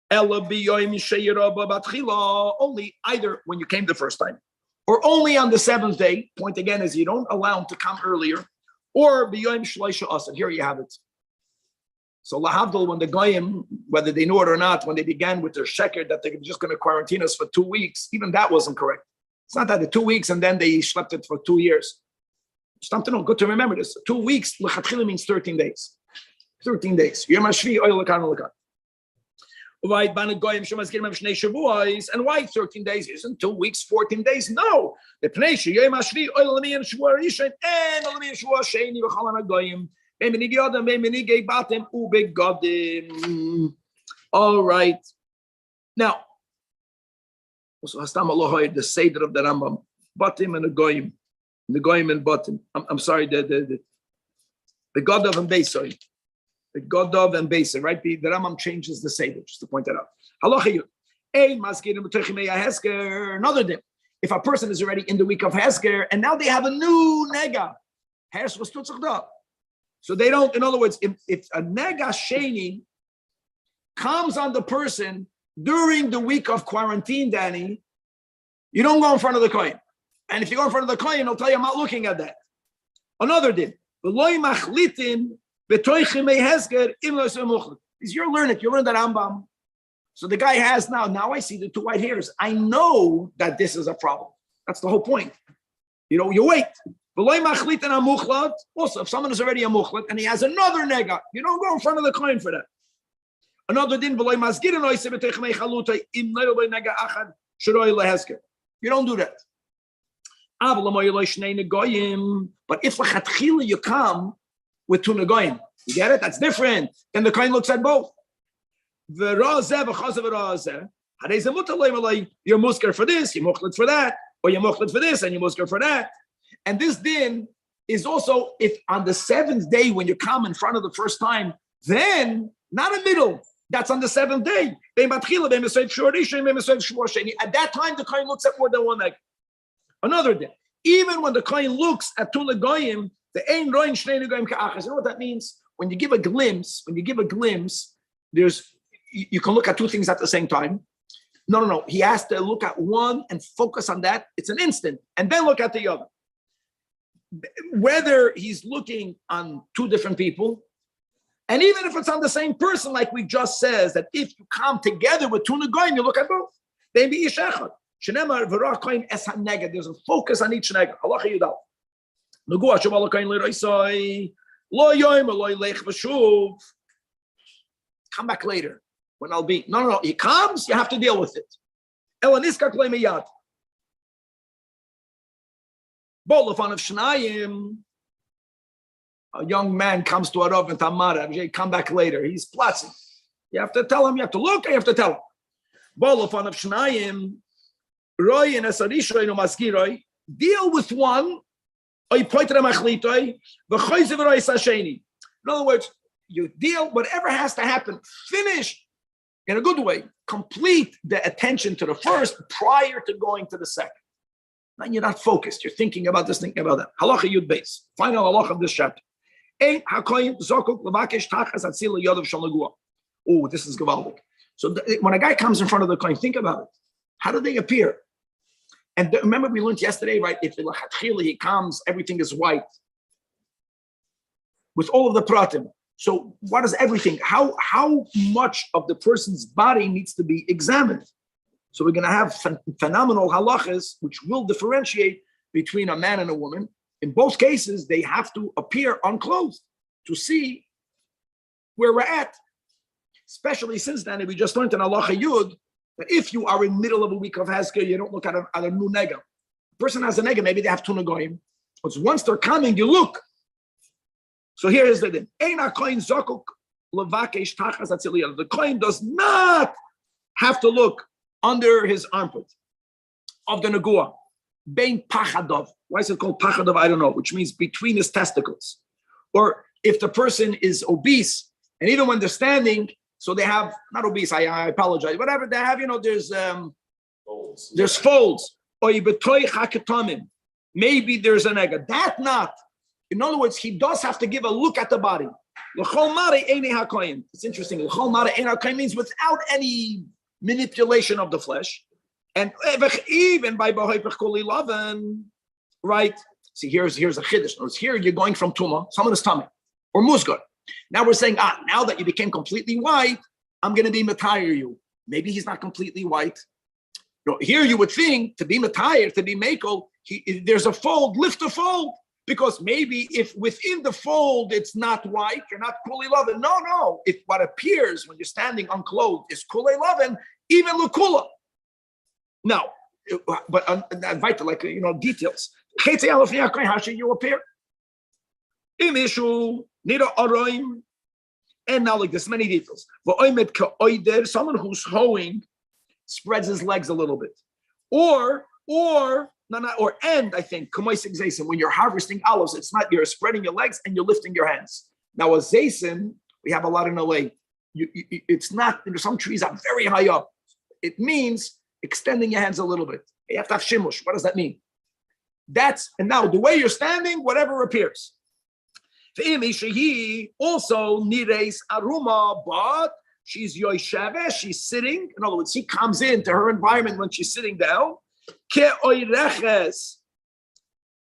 ela b'yoyim sheyiraba batchila, only either when you came the first time, or only on the 7th day. Point again is you don't allow them to come earlier, or b'yoyim shleisha asad. Here you have it. So lahavdil, when the goyim, whether they knew it or not, when they began with their sheker that they're just going to quarantine us for 2 weeks, even that wasn't correct. It's not that the 2 weeks and then they slept it for 2 years. Something to know. Good to remember this. 2 weeks, lechatchila means 13 days. 13 days. Yom hashvi oil lekan lekan. And why 13 days? Isn't 2 weeks 14 days? No. The pnei yom hashvi oil lemiyan shvua rishon and lemiyan shvua sheni v'chalan hagoyim. Be'menig yodam be'menig batim ubegadim. All right. Now, also hastam Elohai, the seder of the Rambam, batim and the goyim. The goyim and bottom. I'm sorry, the Godov and Beisoy. The Godov and Beisoy, right? The Rambam changes the Seder, just to point that out. Halacha Yud. Another day. If a person is already in the week of Hesker and now they have a new nega, so they don't, in other words, if a nega sheni comes on the person during the week of quarantine, Danny, you don't go in front of the kohen. And if you go in front of the kohen, he'll tell you, I'm not looking at that. Another din. You're learning it. You learn that Rambam. So the guy has now I see the 2 white hairs. I know that this is a problem. That's the whole point. You wait. Also, if someone is already a muchlat and he has another nega, you don't go in front of the kohen for that. Another din. You don't do that. But if you come with 2 negoyim, you get it? That's different. Then the kohen looks at both. You're musker for this, you're muchlet for that, or you're muchlet for this and you're musker for that. And this din is also if on the 7th day when you come in front of the first time, then not a middle. That's on the 7th day. At that time, the kohen looks at more than one egg. Another day, even when the kohen looks at 2 negoyim, the ein roin shnei negoyim ka'achas. You know what that means? When you give a glimpse, you can look at 2 things at the same time. No. He has to look at one and focus on that. It's an instant, and then look at the other. Whether he's looking on 2 different people, and even if it's on the same person, like we just says, that if you come together with 2 negoyim, you look at both. They be ish echad. There's a focus on each nega. Come back later. when I'll be. No. He comes, you have to deal with it. Elaniska klei miyad. Bolafan of Shnayim. A young man comes to a Rav and Tamara. Come back later. He's platzing. You have to tell him. You have to look. You have to tell him. Bolafan of Shnayim. Roy and Asarishoy no maskiroi. Deal with one. In other words, you deal whatever has to happen. Finish in a good way. Complete the attention to the first prior to going to the second. Now you're not focused. You're thinking about this, thinking about that. Halacha Yud Beis. Final halacha of this chapter. Oh, this is gewaldig. So when a guy comes in front of the kohen, think about it. How do they appear? And remember, we learned yesterday, right? If he comes, everything is white with all of the pratim. So what is everything? How much of the person's body needs to be examined? So we're going to have phenomenal halachas, which will differentiate between a man and a woman. In both cases, they have to appear unclothed to see where we're at. Especially since then, we just learned in halacha yud that if you are in the middle of a week of Hezker, you don't look at a new nega. The person has a nega, maybe they have two negoim. But once they're coming, you look. So here is the thing. The kohen does not have to look under his armpit of the negua. Bein pachadov. Why is it called pachadov? I don't know, which means between his testicles. Or if the person is obese, and even when they're standing, so they have, not obese, I apologize, whatever they have, there's folds. Or maybe there's an egg. That not. In other words, he does have to give a look at the body. It's interesting. Means without any manipulation of the flesh. And even by right? See, here's a chiddush. Here you're going from tuma, someone is tummy, or musgar. Now we're saying, now that you became completely white, I'm going to be matayir you. Maybe he's not completely white. No, here you would think to be matayir, to be makel, there's a fold, lift a fold. Because maybe if within the fold it's not white, you're not kulei lovin. No. If what appears when you're standing unclothed is kulei lovin, even lukula. Now, but vital, like details. How should you appear? And now like this, many details. Someone who's hoeing spreads his legs a little bit, and I think when you're harvesting olives, it's not you're spreading your legs and you're lifting your hands. Now a zaysim, we have a lot in LA. It's not. Some trees are very high up. It means extending your hands a little bit. You have to have shimush. What does that mean? And now the way you're standing, whatever appears. Also nires aruma, but she's yosheve, she's sitting. In other words, he comes into her environment when she's sitting down.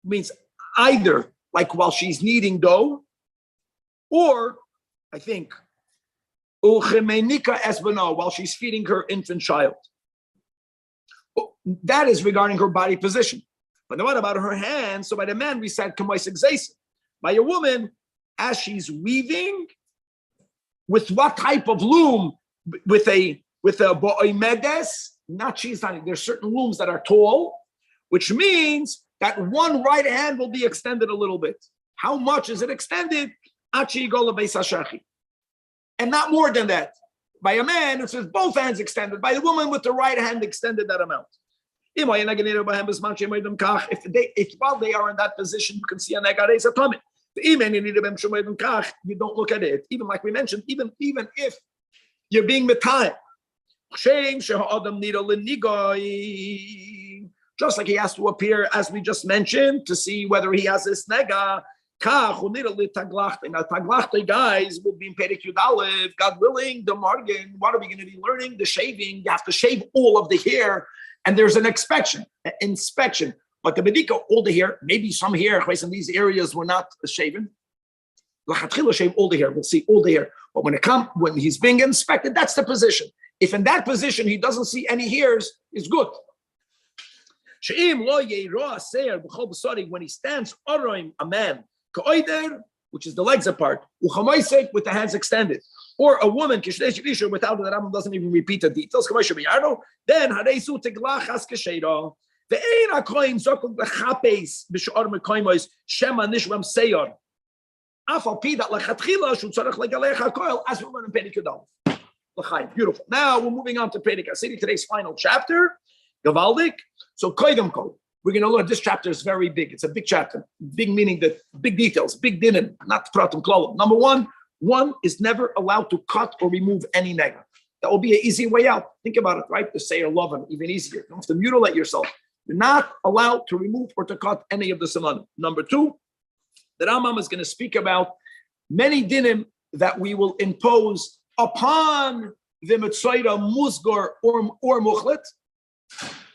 Means either like while she's kneading dough, or I think while she's feeding her infant child. That is regarding her body position. But what about her hands? So by the man we said by a woman, as she's weaving, with what type of loom? With a bo'omedes. Not she's not. There's certain looms that are tall, which means that one right hand will be extended a little bit. How much is it extended? And not more than that. By a man, it says both hands extended. By the woman, with the right hand extended that amount. If while they are in that position, you can see an egares atomic. You don't look at it. Even like we mentioned, even if you're being metayim. Just like he has to appear, as we just mentioned, to see whether he has this nega. Now, taglachta guys will be in Perek Yud Aleph, God willing, the margin. What are we going to be learning? The shaving. You have to shave all of the hair, and there's an inspection. But the bedika, all the hair, maybe some hair in these areas were not shaven. Lachatchila shave all the hair. We'll see all the hair. But when he's being inspected, that's the position. If in that position he doesn't see any hairs, it's good. When he stands, a man, which is the legs apart, uchamoisek with the hands extended, or a woman kishdei shvisha without the Rambam doesn't even repeat the details. Then hareisu teglachas kesheda. The ein hakoyin zokul bechapes b'shor mekoymois shema nishram seyor. Afal pi that lechatchila should tzarich legalech hakoil as we learn in Perek Yudal. Beautiful. Now we're moving on to Perek HaSidi, today's final chapter. Gavaldik. So koydem kol. We're going to learn this chapter is very big. It's a big chapter. Big meaning that big details, big dinim, not pratim klolom. Number one is never allowed to cut or remove any nega. That will be an easy way out. Think about it, right? To say or love him, even easier. You don't have to mutilate yourself. You're not allowed to remove or to cut any of the simanim. Number two, the Rambam is going to speak about many dinim that we will impose upon the Mitzvah Musgar or Muchlet.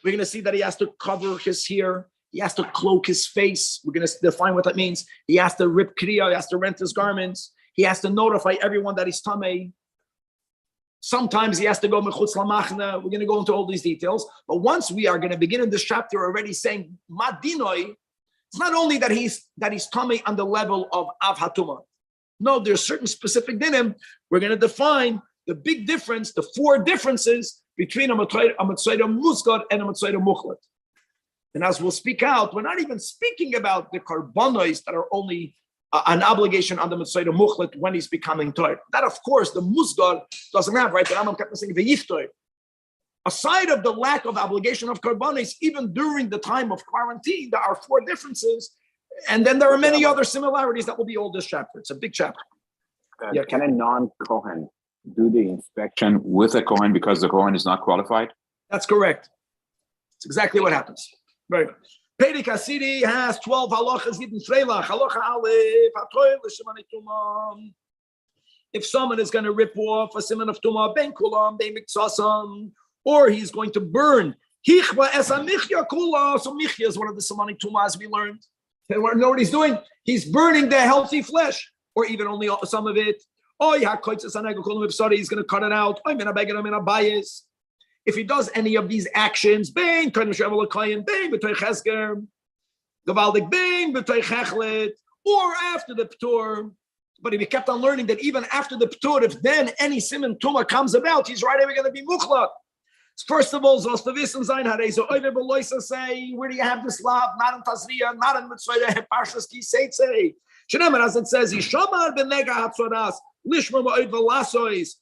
We're going to see that he has to cover his hair. He has to cloak his face. We're going to define what that means. He has to rip kriya. He has to rent his garments. He has to notify everyone that he's tamei. Sometimes he has to go mechutz lamachna. We're going to go into all these details. But once we are going to begin in this chapter already saying madinoi, it's not only that he's tamei on the level of av hatuma. No, there's certain specific dinim. We're going to define the big difference, the four differences between a Mitzvah Musgar and a Mitzvah Muchlet. And as we'll speak out, we're not even speaking about the karbonos that are only an obligation on the Mitzvah Muchlet when he's becoming Torah. That, of course, the Musgar doesn't have, right? The Rambam kept saying the Yiftoy. Aside of the lack of obligation of karbonos, even during the time of quarantine, there are four differences. And then there are many other similarities that will be all this chapter. It's a big chapter. Can a non-Kohen do the inspection with a Kohen because the Kohen is not qualified? That's correct. That's exactly what happens. Very good. Perek HaSidi has 12 halachas hidden freilach. Halacha aleph, hatoil l'shemani tumah. If someone is going to rip off a siman of tumah, ben kulam, ben miktsasam, or he's going to burn, hichva esa michya kula. So michya is one of the simani tumahs we learned. And you know what he's doing? He's burning the healthy flesh, or even only some of it. Oh, yeah, he's going to cut it out. If he does any of these actions, or after the ptur, but if he kept on learning that even after the ptur, if then any siman tuma comes about, he's right away going to be muchlat. First of all, say, where do you have this love? Not in Tazriya, not in Mitzvah, Parshas Ki Seitze. Shneimar, as it says, Yishamar b'nega hatzoras, lishma ba'od v'lasois,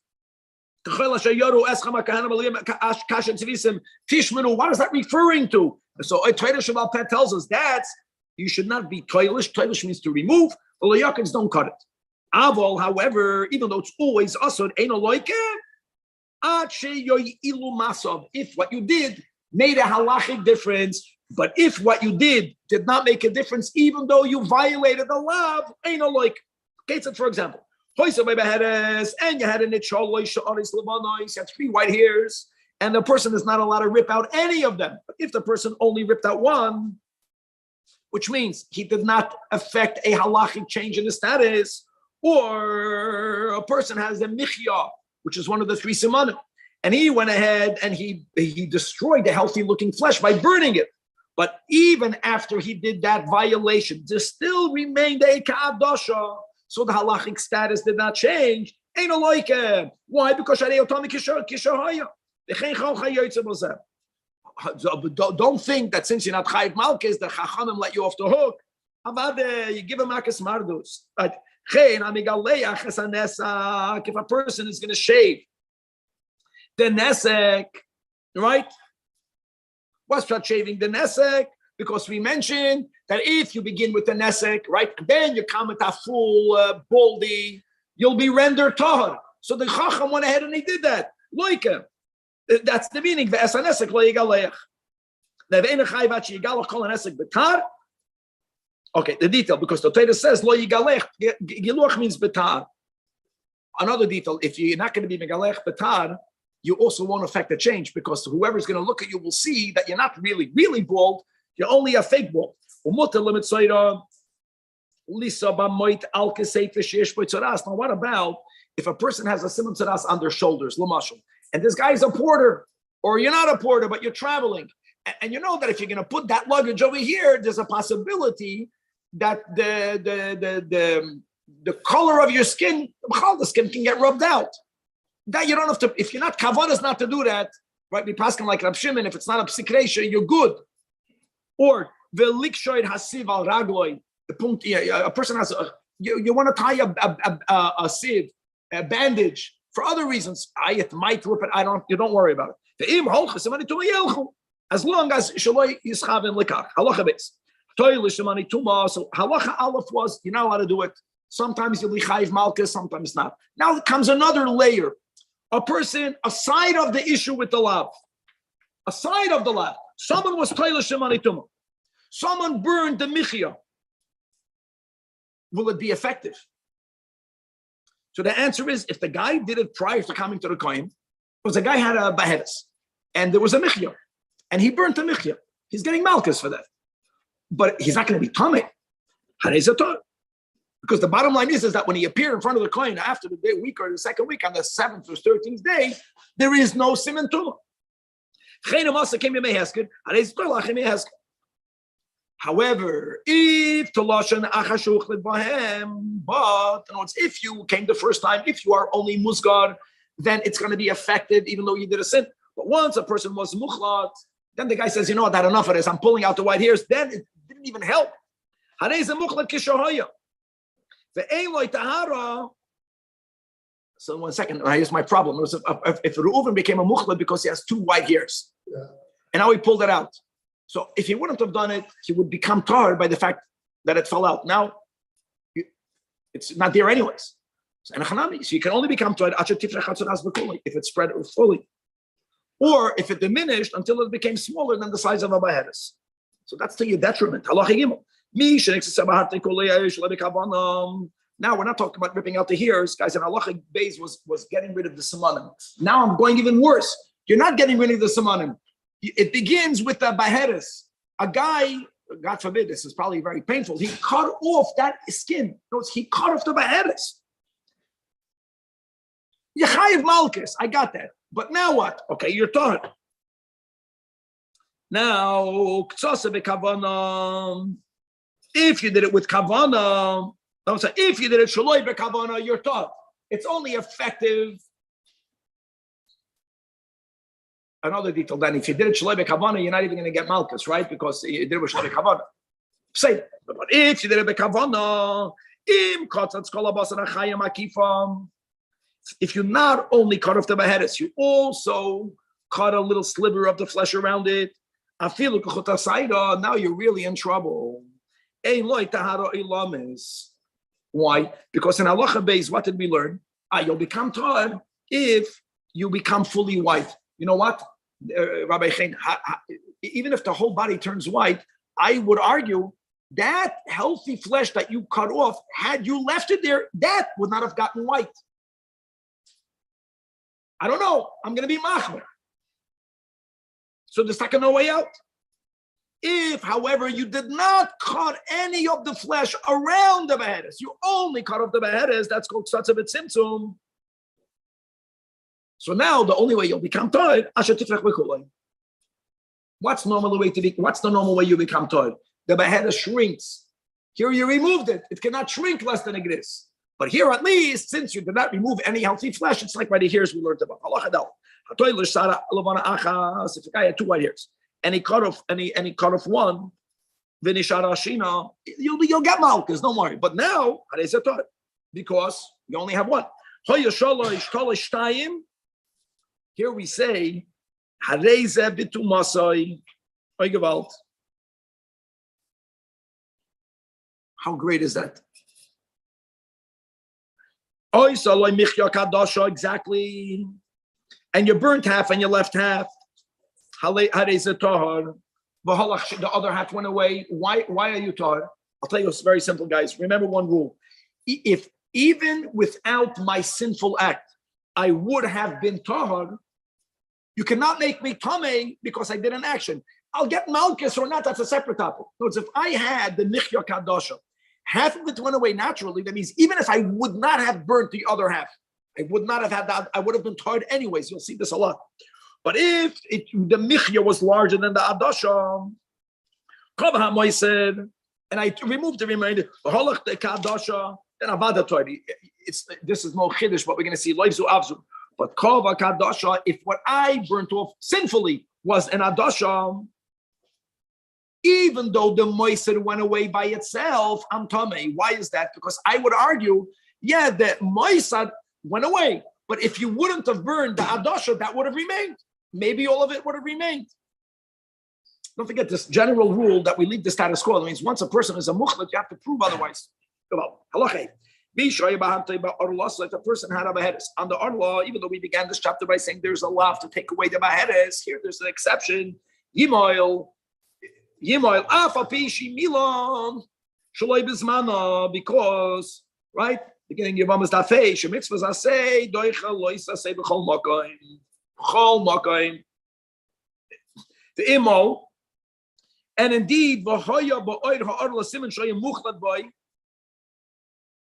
what is that referring to? So Torah Shabbat Pet tells us that you should not be toilish. Toilish means to remove. The layakins don't cut it. Avol, however, even though it's always asod, ain't a loike. If what you did made a halachic difference, but if what you did not make a difference, even though you violated the law, ain't a loike. Okay, so for example, and you had an itcholoish, you had 3 white hairs, and the person is not allowed to rip out any of them. But if the person only ripped out one, which means he did not affect a halachic change in the status, or a person has a michya, which is one of the 3 simanim, and he went ahead and he destroyed the healthy looking flesh by burning it. But even after he did that violation, there still remained a ka'adasha. So the halachic status did not change. Ain't a like. Why? Because don't think that since you're not chayiv malkes, the chachamim let you off the hook. How about you give a makas mardus? If a person is going to shave the nesek, right? What's that shaving the nesek? Because we mentioned that if you begin with the nesek, right, then you come with a full baldy, you'll be rendered tahar. So the chacham went ahead and he did that. Loike. That's the meaning. Okay, the detail, because the Torah says lo yigalech, giluach means betar. Another detail, if you're not going to be megalech betar, you also won't affect the change, because whoever's going to look at you will see that you're not really bald, you're only a fake bald. Now what about if a person has a simon tzaras on their shoulders, lamashal, and this guy's a porter, or you're not a porter, but you're traveling, and you know that if you're going to put that luggage over here, there's a possibility that the the color of your skin, the skin can get rubbed out. That you don't have to, if you're not kavanas not to do that, right? Be paskin like Rab Shimon, if it's not a psikresha, you're good. Or velikshoid hasiv al ragloy. A person has you want to tie a sieve, a bandage for other reasons. It might rip it. You don't worry about it. As long as shaloi yischaven likach. Halacha base. So halacha aleph was you're not allowed to do it. Sometimes you'll be chayiv malchus, sometimes not. Now comes another layer. A person, aside of the issue with the lav, someone was toilish shemani tuma. Someone burned the michya. Will it be effective? So the answer is, if the guy did it prior to coming to the kohen, because the guy had a beheadus, and there was a michya, and he burnt the michya, he's getting malchus for that. But he's not going to be tameh. Because the bottom line is that when he appeared in front of the kohen after the day, week or the second week, on the 7th or 13th day, there is no siman tumah. However, if if you came the first time, if you are only musgar, then it's going to be effective even though you did a sin. But once a person was mukhlat, then the guy says, you know what, I had enough of this, I'm pulling out the white hairs, then it didn't even help. So 1 second, here's my problem. It was if Reuven became a mukhlat because he has 2 white hairs, and now he pulled it out. So if he wouldn't have done it, he would become tar by the fact that it fell out. Now, it's not there anyways. So you can only become tar if it spread fully. Or if it diminished until it became smaller than the size of a beheadus. So that's to your detriment. Now, we're not talking about ripping out the hairs. Guys, and halachic base was getting rid of the simanim. Now I'm going even worse. You're not getting rid of the simanim. It begins with the beheadus. A guy, God forbid, this is probably very painful. He cut off that skin. Notice he cut off the beheadus. Yechayiv malchus, I got that. But now what? Okay, you're taught. Now, if you did it with kavana, if you did it shaloi bekavana, you're taught. It's only effective. Another detail, then, if you did it shaloi bekavana, you're not even going to get malchus, right? Because you did it with shaloi bekavana. Say, but if you did it bekavana, if you not only cut off the beheadus, you also cut a little sliver of the flesh around it. Now you're really in trouble. Why? Because in halacha base, what did we learn? You'll become tar if you become fully white. You know what, Rabbi Zajac, even if the whole body turns white, I would argue that healthy flesh that you cut off, had you left it there, that would not have gotten white. I don't know. I'm going to be machmer. So there's like no way out. If, however, you did not cut any of the flesh around the beheadus, you only cut off the beheadus, that's called tzatzavet tzimtzum. So now the only way you'll become toid, what's the normal way you become toid? The beheadus shrinks. Here you removed it. It cannot shrink less than it is. But here at least, since you did not remove any healthy flesh, it's like by the hairs we learned about. If the guy had 2 white hairs and he cut off one, you'll get malchus, don't worry. But now, because you only have one. Here we say, how great is that? Exactly. And you burnt half and you left half. The other half went away. Why are you tahor? I'll tell you, it's very simple, guys. Remember one rule. If even without my sinful act, I would have been tahor, you cannot make me tameh because I did an action. I'll get malchus or not, that's a separate topic. Notice if I had the michya kadasha, half of it went away naturally. That means even if I would not have burnt the other half, I would not have had that. I would have been tired anyways. You'll see this a lot. But if the michya was larger than the adasha, and I removed the remainder, then avada Torah. This is no chiddush, but we're going to see loizu avzu. But kova kadasha, if what I burnt off sinfully was an adasha, even though the moiser went away by itself, I'm tamei. Why is that? Because I would argue, the moiser went away, but if you wouldn't have burned the adasha, that would have remained. Maybe all of it would have remained. Don't forget this general rule that we leave the status quo. That means once a person is a mukhlat, you have to prove otherwise. Halachah. If a person had a beheadis on the arla, even though we began this chapter by saying there's a law to take away the beheadis, here there's an exception. Yimoil, afapishi milon, shaloi bizmana, because right beginning Yavamas dafei shemitzvahs asay doicha loisa say b'chol makaim, the imo, and indeed v'hoya ba'oid ha'arla siman shoyim muchlat boy.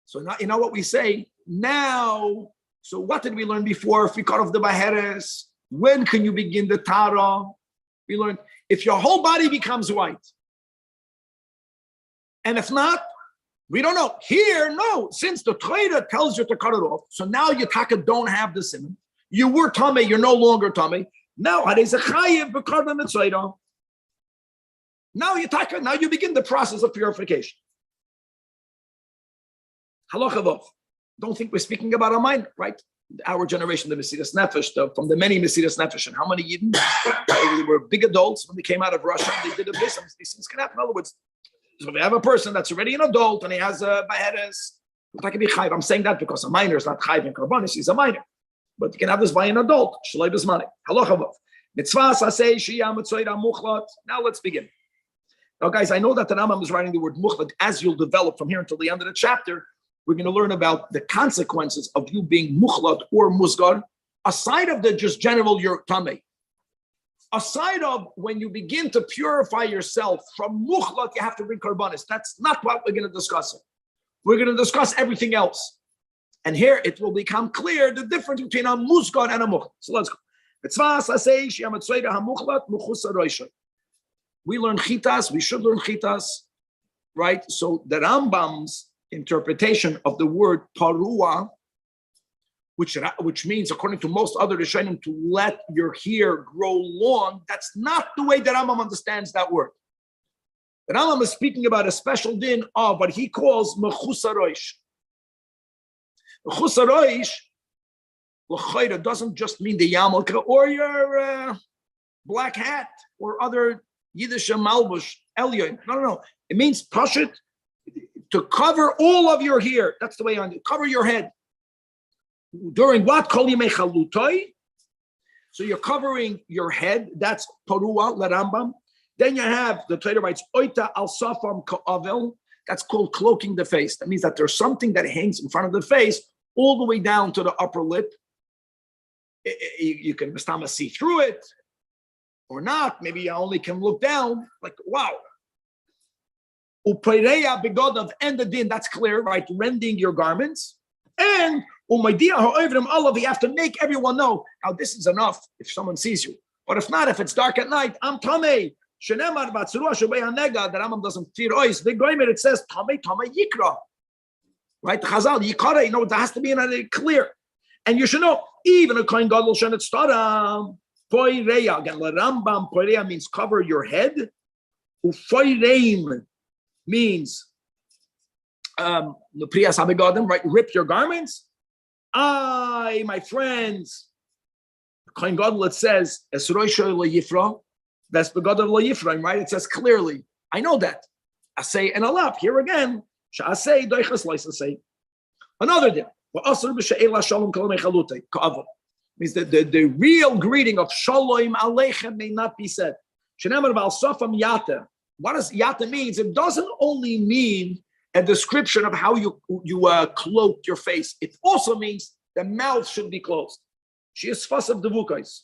So now you know what we say now. So what did we learn before? If we cut off the baheres, when can you begin the Tara? We learned if your whole body becomes white, and if not, we don't know. Here, no. Since the Torah tells you to cut it off, so now your taka don't have the simon. You were tummy, you're no longer tummy. Now now you taka. Now you begin the process of purification. Halachavav. Don't think we're speaking about a mind, right? Our generation, the Mesiras Nefesh, from the many Mesiras Nefesh, and how many Yidden? They were big adults when they came out of Russia. They did a business. These things can happen. In other words, so we have a person that's already an adult and he has a baheres. I'm saying that because a minor is not chayv in karbonis; he's a minor. But you can have this by an adult. Shalei b'zmani. Halachavav. Mitzvahs asay shiyam mitzoyda muchlat. Now let's begin. Now, guys, I know that the Rambam is writing the word muchlat as you'll develop from here until the end of the chapter. We're going to learn about the consequences of you being muchlat or musgar, aside of the just general your tamei. Aside of when you begin to purify yourself from muchlat, you have to bring karbanis. That's not what we're going to discuss. We're going to discuss everything else. And here it will become clear the difference between a musgar and a muchlat. So let's go. We learn chitas, we should learn chitas, right? So the Rambam's interpretation of the word parua, which means, according to most other Rishonim, to let your hair grow long, that's not the way that Rambam understands that word. The Rambam is speaking about a special din of what he calls mechusaroish. Mechusaroish, l'chayra, doesn't just mean the yarmulke or your black hat or other Yiddish malbush, elyon. No. It means pashut, to cover all of your hair. That's the way on it. Cover your head. During what? Kol yimei chalutoi. So you're covering your head. That's parua, Rambam. Then you have, the Torah writes, oita al safam ka'avel. That's called cloaking the face. That means that there's something that hangs in front of the face all the way down to the upper lip. You can see through it or not. Maybe you only can look down. Like, wow. Upeireya begodav and the din, that's clear, right? Rending your garments. And umaydia ha'ovrim olav, you have to make everyone know. Now, this is enough if someone sees you. But if not, if it's dark at night, I'm tamei. Shenemar batzurua shebei hanega, the Rambam doesn't fear ois. The goymer, it says tamei yikra. Right? Chazal, yikara, you know, there has to be clear. And you should know, even a kohen gadol shenet stara, poireya, again, Rambam, poireya means cover your head. Ufoireim means right? Rip your garments. My friends, Kohen Gadol, it says, that's begodav lo yifra, right? It says clearly. I know that. I say and alap. Here again, say say. Another day. Means that the real greeting of shalom aleichem may not be said. What does yata means? It doesn't only mean a description of how you cloak your face. It also means the mouth should be closed. She is fuss of devukais.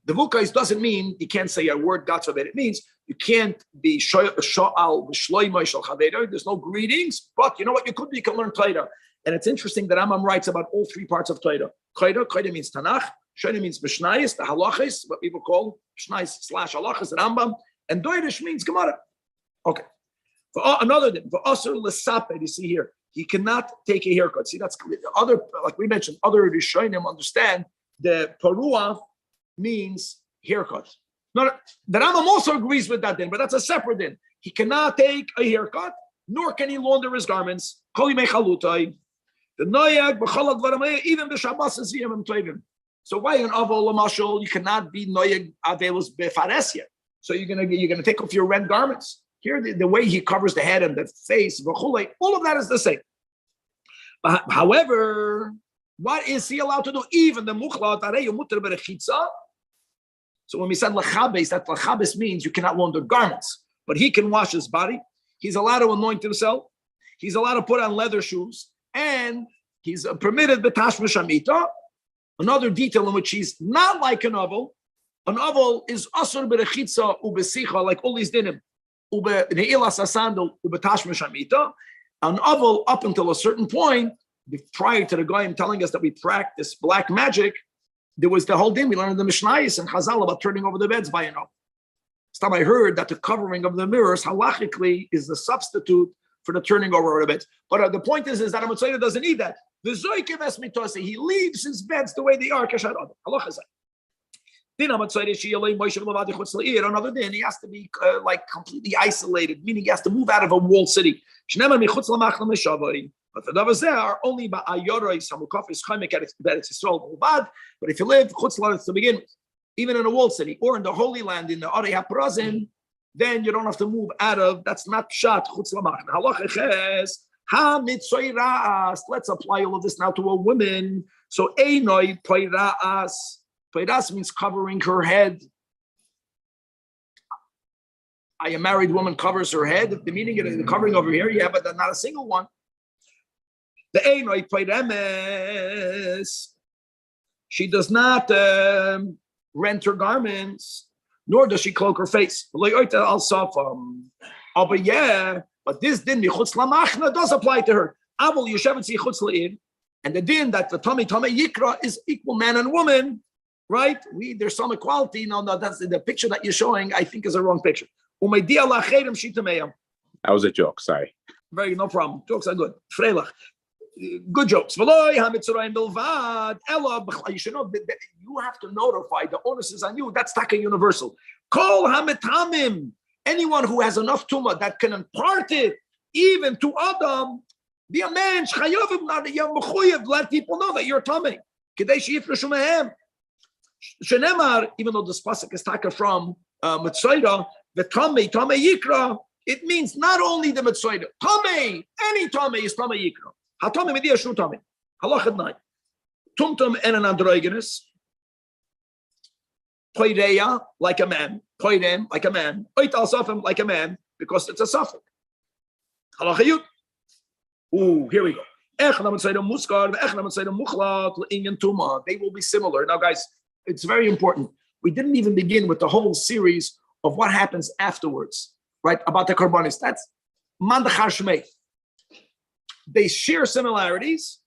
Devukais doesn't mean you can't say a word, God forbid. It means you can't be sha'al b'shloimai shal chaveiro. There's no greetings, but you know what? You can learn Torah. And it's interesting that Rambam writes about all three parts of Torah. Torah means Tanakh. Shana means Mishnayis, the halachis, what people call Mishnayis / halachis, Rambam. And Doirish means Gemara. Okay. For another thing, for Asur Lesaped, you see here, he cannot take a haircut. See, that's clear. Other, like we mentioned, other Rishonim understand the Parua means haircut. Not, the Rambam also agrees with that din, but that's a separate din. He cannot take a haircut, nor can he launder his garments. Even the Shabbos is Yom Tovim. So why an avol lamashal you cannot be noyeg avelus befaresia? So you're gonna take off your red garments. Here, the way he covers the head and the face, all of that is the same. But however, what is he allowed to do? Even the muchla tareyu mutar berechitza. So when we said lachabes, that lachabes means you cannot launder garments, but he can wash his body. He's allowed to anoint himself. He's allowed to put on leather shoes, and he's permitted b'tash m'shamita. Another detail in which he's not like an oval. An oval is asur berechitza ubesicha, like all these dinim. Ube neilas asandel ubetash m'shamita. An oval up until a certain point, prior to the guy telling us that we practice black magic, there was the whole din we learned in the Mishnayos and Chazal about turning over the beds by an oval. This time I heard that the covering of the mirrors halachically is the substitute for the turning over of the beds. But the point is that a Mitzvah doesn't need that. The Zoykev es mitose, he leaves his beds the way they are. Another din, he has to be like completely isolated, meaning he has to move out of a walled city. But the davas there are only by ayoros hamukafis chaimek at Yisrael. But if you live chutz la'aretz to begin with, even in a walled city or in the Holy Land in the Arei HaPrazim, then you don't have to move out of. That's not pshat chutz lamachna. Halacha ches ha mitzoy ra'as. Let's apply all of this now to a woman. So einoi poi ra'as. Peiras means covering her head. A married woman covers her head. If the meaning is the covering over here, yeah, but not a single one. The einoi peiremes. She does not rent her garments, nor does she cloak her face. But yeah, but this din michutz lamachna does apply to her. Avol yeshevet chutz la'ir, and the din that the tamei yikra is equal man and woman. Right? There's some equality. No, that's the picture that you're showing, I think, is a wrong picture. That was a joke, sorry. Very good, no problem. Jokes are good. Freilach. Good jokes. You should know that you have to notify. The onus is on you. That's taka universal. Kol hametamim. Anyone who has enough tumah that can impart it even to Adam, be a man. Let people know that you're tummy. Shenemar, even though this pasuk is taka from Mitzvah, the Tamei Yikra, it means not only the Mitzvah. Tamei, any Tamei is Tamei Yikra. HaTamei Media Shu Tamei. Halachad 9. Tumtum en an androgynous. Poireya, like a man. Poirem, like a man. Oital Safim, like a man, because it's a suffix. Halachayut. Ooh, here we go. They will be similar. Now, guys, it's very important. We didn't even begin with the whole series of what happens afterwards, right? About the Karbanis. That's Mandachar Shmei. They share similarities,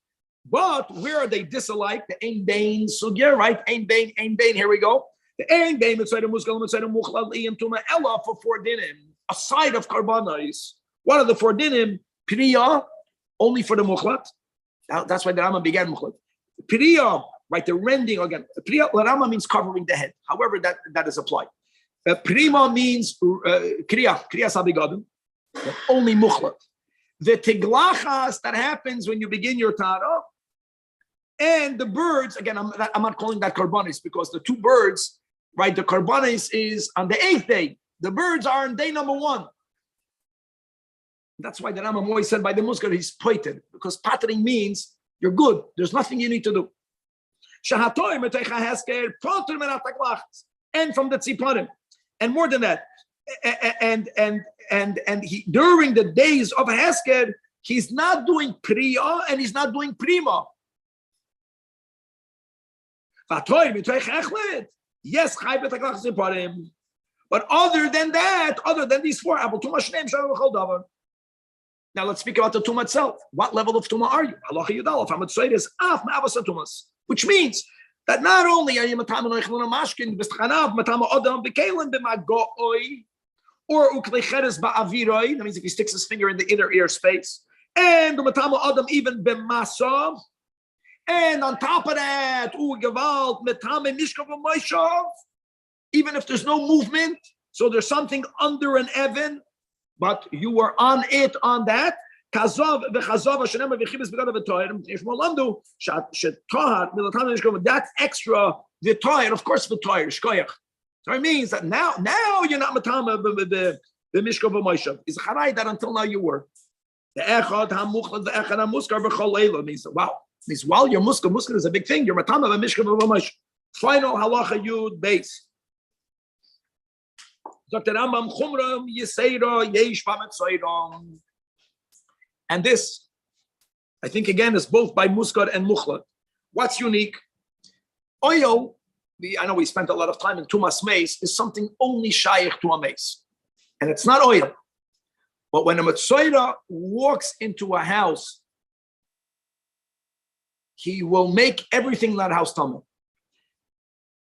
but where are they disalike? The Ein Bain Sugya, right? Ein Bain, here we go. The Ein Bain, Mitzvah Muskal, Mitzvah Muchlal, Iyam Tuma, Ella for 4 dinim. Aside of Karbanis, what are the 4 dinim? Priya, only for the Mukhlat. That's why the Rambam began Mukhlat. Priya, right, the rending again. Priya Rama means covering the head. However, that is applied. Prima means Kriya Sabigadim, only Mukhlat. The Tiglachas that happens when you begin your Tara, and the birds, again, I'm not calling that Karbanis because the 2 birds, right, the Karbanis is on the 8th day. The birds are on day number 1. That's why the Rambam always said by the Muskar, he's poited, because patering means you're good. There's nothing you need to do. And from the tziparim, and more than that, and he during the days of Hesked, he's not doing priya and he's not doing prima. Yes, but other than that, other than these 4, now let's speak about the tumah itself. What level of tumah are you? Halacha Yudal. If I'm at Seides, af ma'avas tumas, which means that not only are you matam noichlan mashkin b'stchanav matam adam b'kelim b'magooi or uklecheres ba'aviroi. That means if he sticks his finger in the inner ear space, And the matama adam even b'masa. And on top of that, gewalt matame mishkav v'moishav. Even if there's no movement, so there's something under an Evan, but you were on it on that. Kazov v'chazov hashanema v'chibes b'gadav v'toyer. Yishmolandu shetahar milatam mishkav. That's extra v'toyer, of course v'toyer shkoyach. So it means that now you're not matama the mishkav v'moishav. Is charay that until now you were. The echad hamuchlad the echad hamuskar b'chol leila means wow. Means while you're muskar is a big thing. You're matama v'mishkav v'moishav. Final halacha yud base. Dr. Rambam chumram yiseira yesh b'metzoyram. And this, I think again, is both by muskar and muchlad. What's unique? Oil. I know we spent a lot of time in Tumas Mace, is something only shaykh to a mace. And it's not oil. But when a Metzoira walks into a house, he will make everything in that house tumble.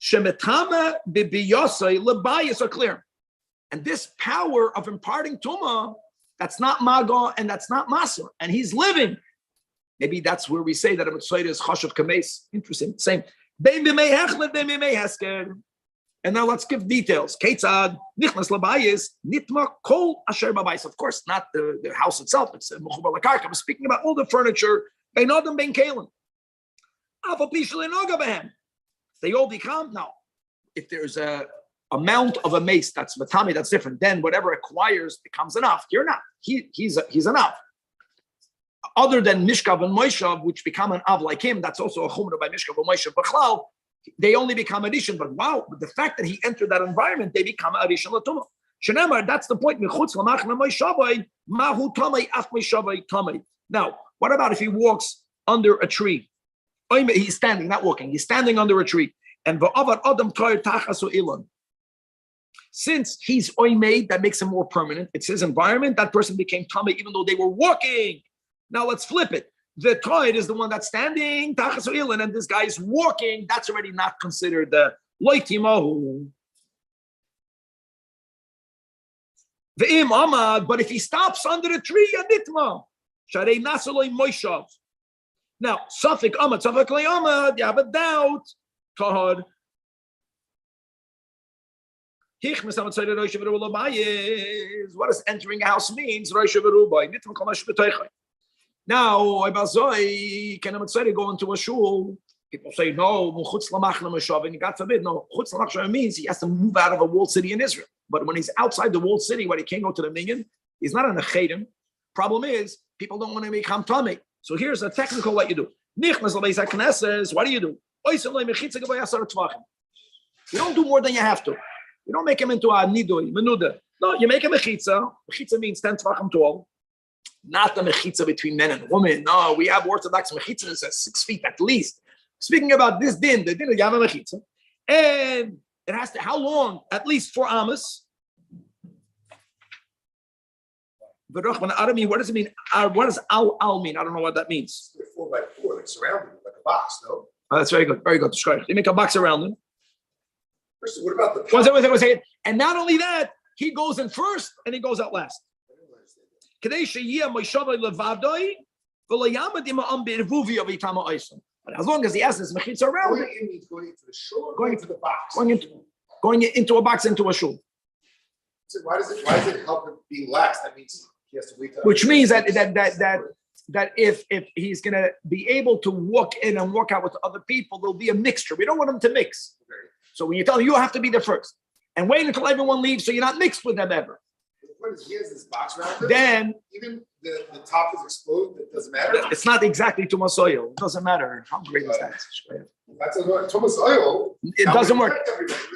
Shemetama bibiyosai lebayis are clear. And this power of imparting Tumah, that's not Maga and that's not Maser. And he's living. Maybe that's where we say that a Metzoira is Chashav Kames. Interesting. Same. And now let's give details. Ketzad nichnas labayis nitma kol asher babayis. Of course, not the house itself. It's mechubar lakarka. I'm speaking about all the furniture. Bein adam bein kalim. They all become now. If there's a amount of a mace that's matami, that's different. Then whatever acquires becomes enough. You're not. He's enough. Other than Mishkav and Moishav, which become an Av like him, that's also a Chumrah by Mishkav and Moishav. B'chlal, they only become addition. But wow, the fact that he entered that environment, they become addition Latumah. Shenemar, that's the point. Now, what about if he walks under a tree? He's standing, not walking. He's standing under a tree. And since he's oimed, that makes him more permanent. It's his environment. That person became tamei even though they were walking. Now let's flip it. The Toyd is the one that's standing, and this guy is walking. That's already not considered the loitimahu. Ve'im amad, but if he stops under the tree, aditma. Sharei nasaloi moishav. Now, Safik amad, Safik amad, you have a doubt. Tahad. What does entering a house means? Now, can a Mitzvah go into a shul? People say, no, and God forbid, no, means he has to move out of a walled city in Israel. But when he's outside the walled city, when he can't go to the minyan, he's not in a chedim. Problem is, people don't want to become tamei. So here's a technical what you do. What do you do? You don't do more than you have to. You don't make him into a nidui, menuda. No, you make him a mechitza. Mechitza means 10 tvachim tall. Not the mechitza between men and women. No, we have Orthodox mechitzas at 6 feet at least. Speaking about this din, the din of Yama mechitza. And it has to, how long? At least 4 amas. What does it mean? What does al mean? I don't know what that means. 4 by 4, like surrounded, like a box, no? Oh, that's very good. Very good. You make a box around them. What about the one second. And not only that, he goes in first and he goes out last. But as long as he has his mechitza around it, going into the shul, going into the box, going into a box into a shul. So why does it help him be last? That means he has to wait. Which means that if he's going to be able to walk in and walk out with other people, there'll be a mixture. We don't want him to mix. Okay. So when you tell him you have to be there first and wait until everyone leaves so you're not mixed with them ever. The point is he has this box around him. Then even the top is exposed, it doesn't matter. It's not exactly to Masoyo. It doesn't matter. How great is that? That's a Thomas oil. It doesn't work.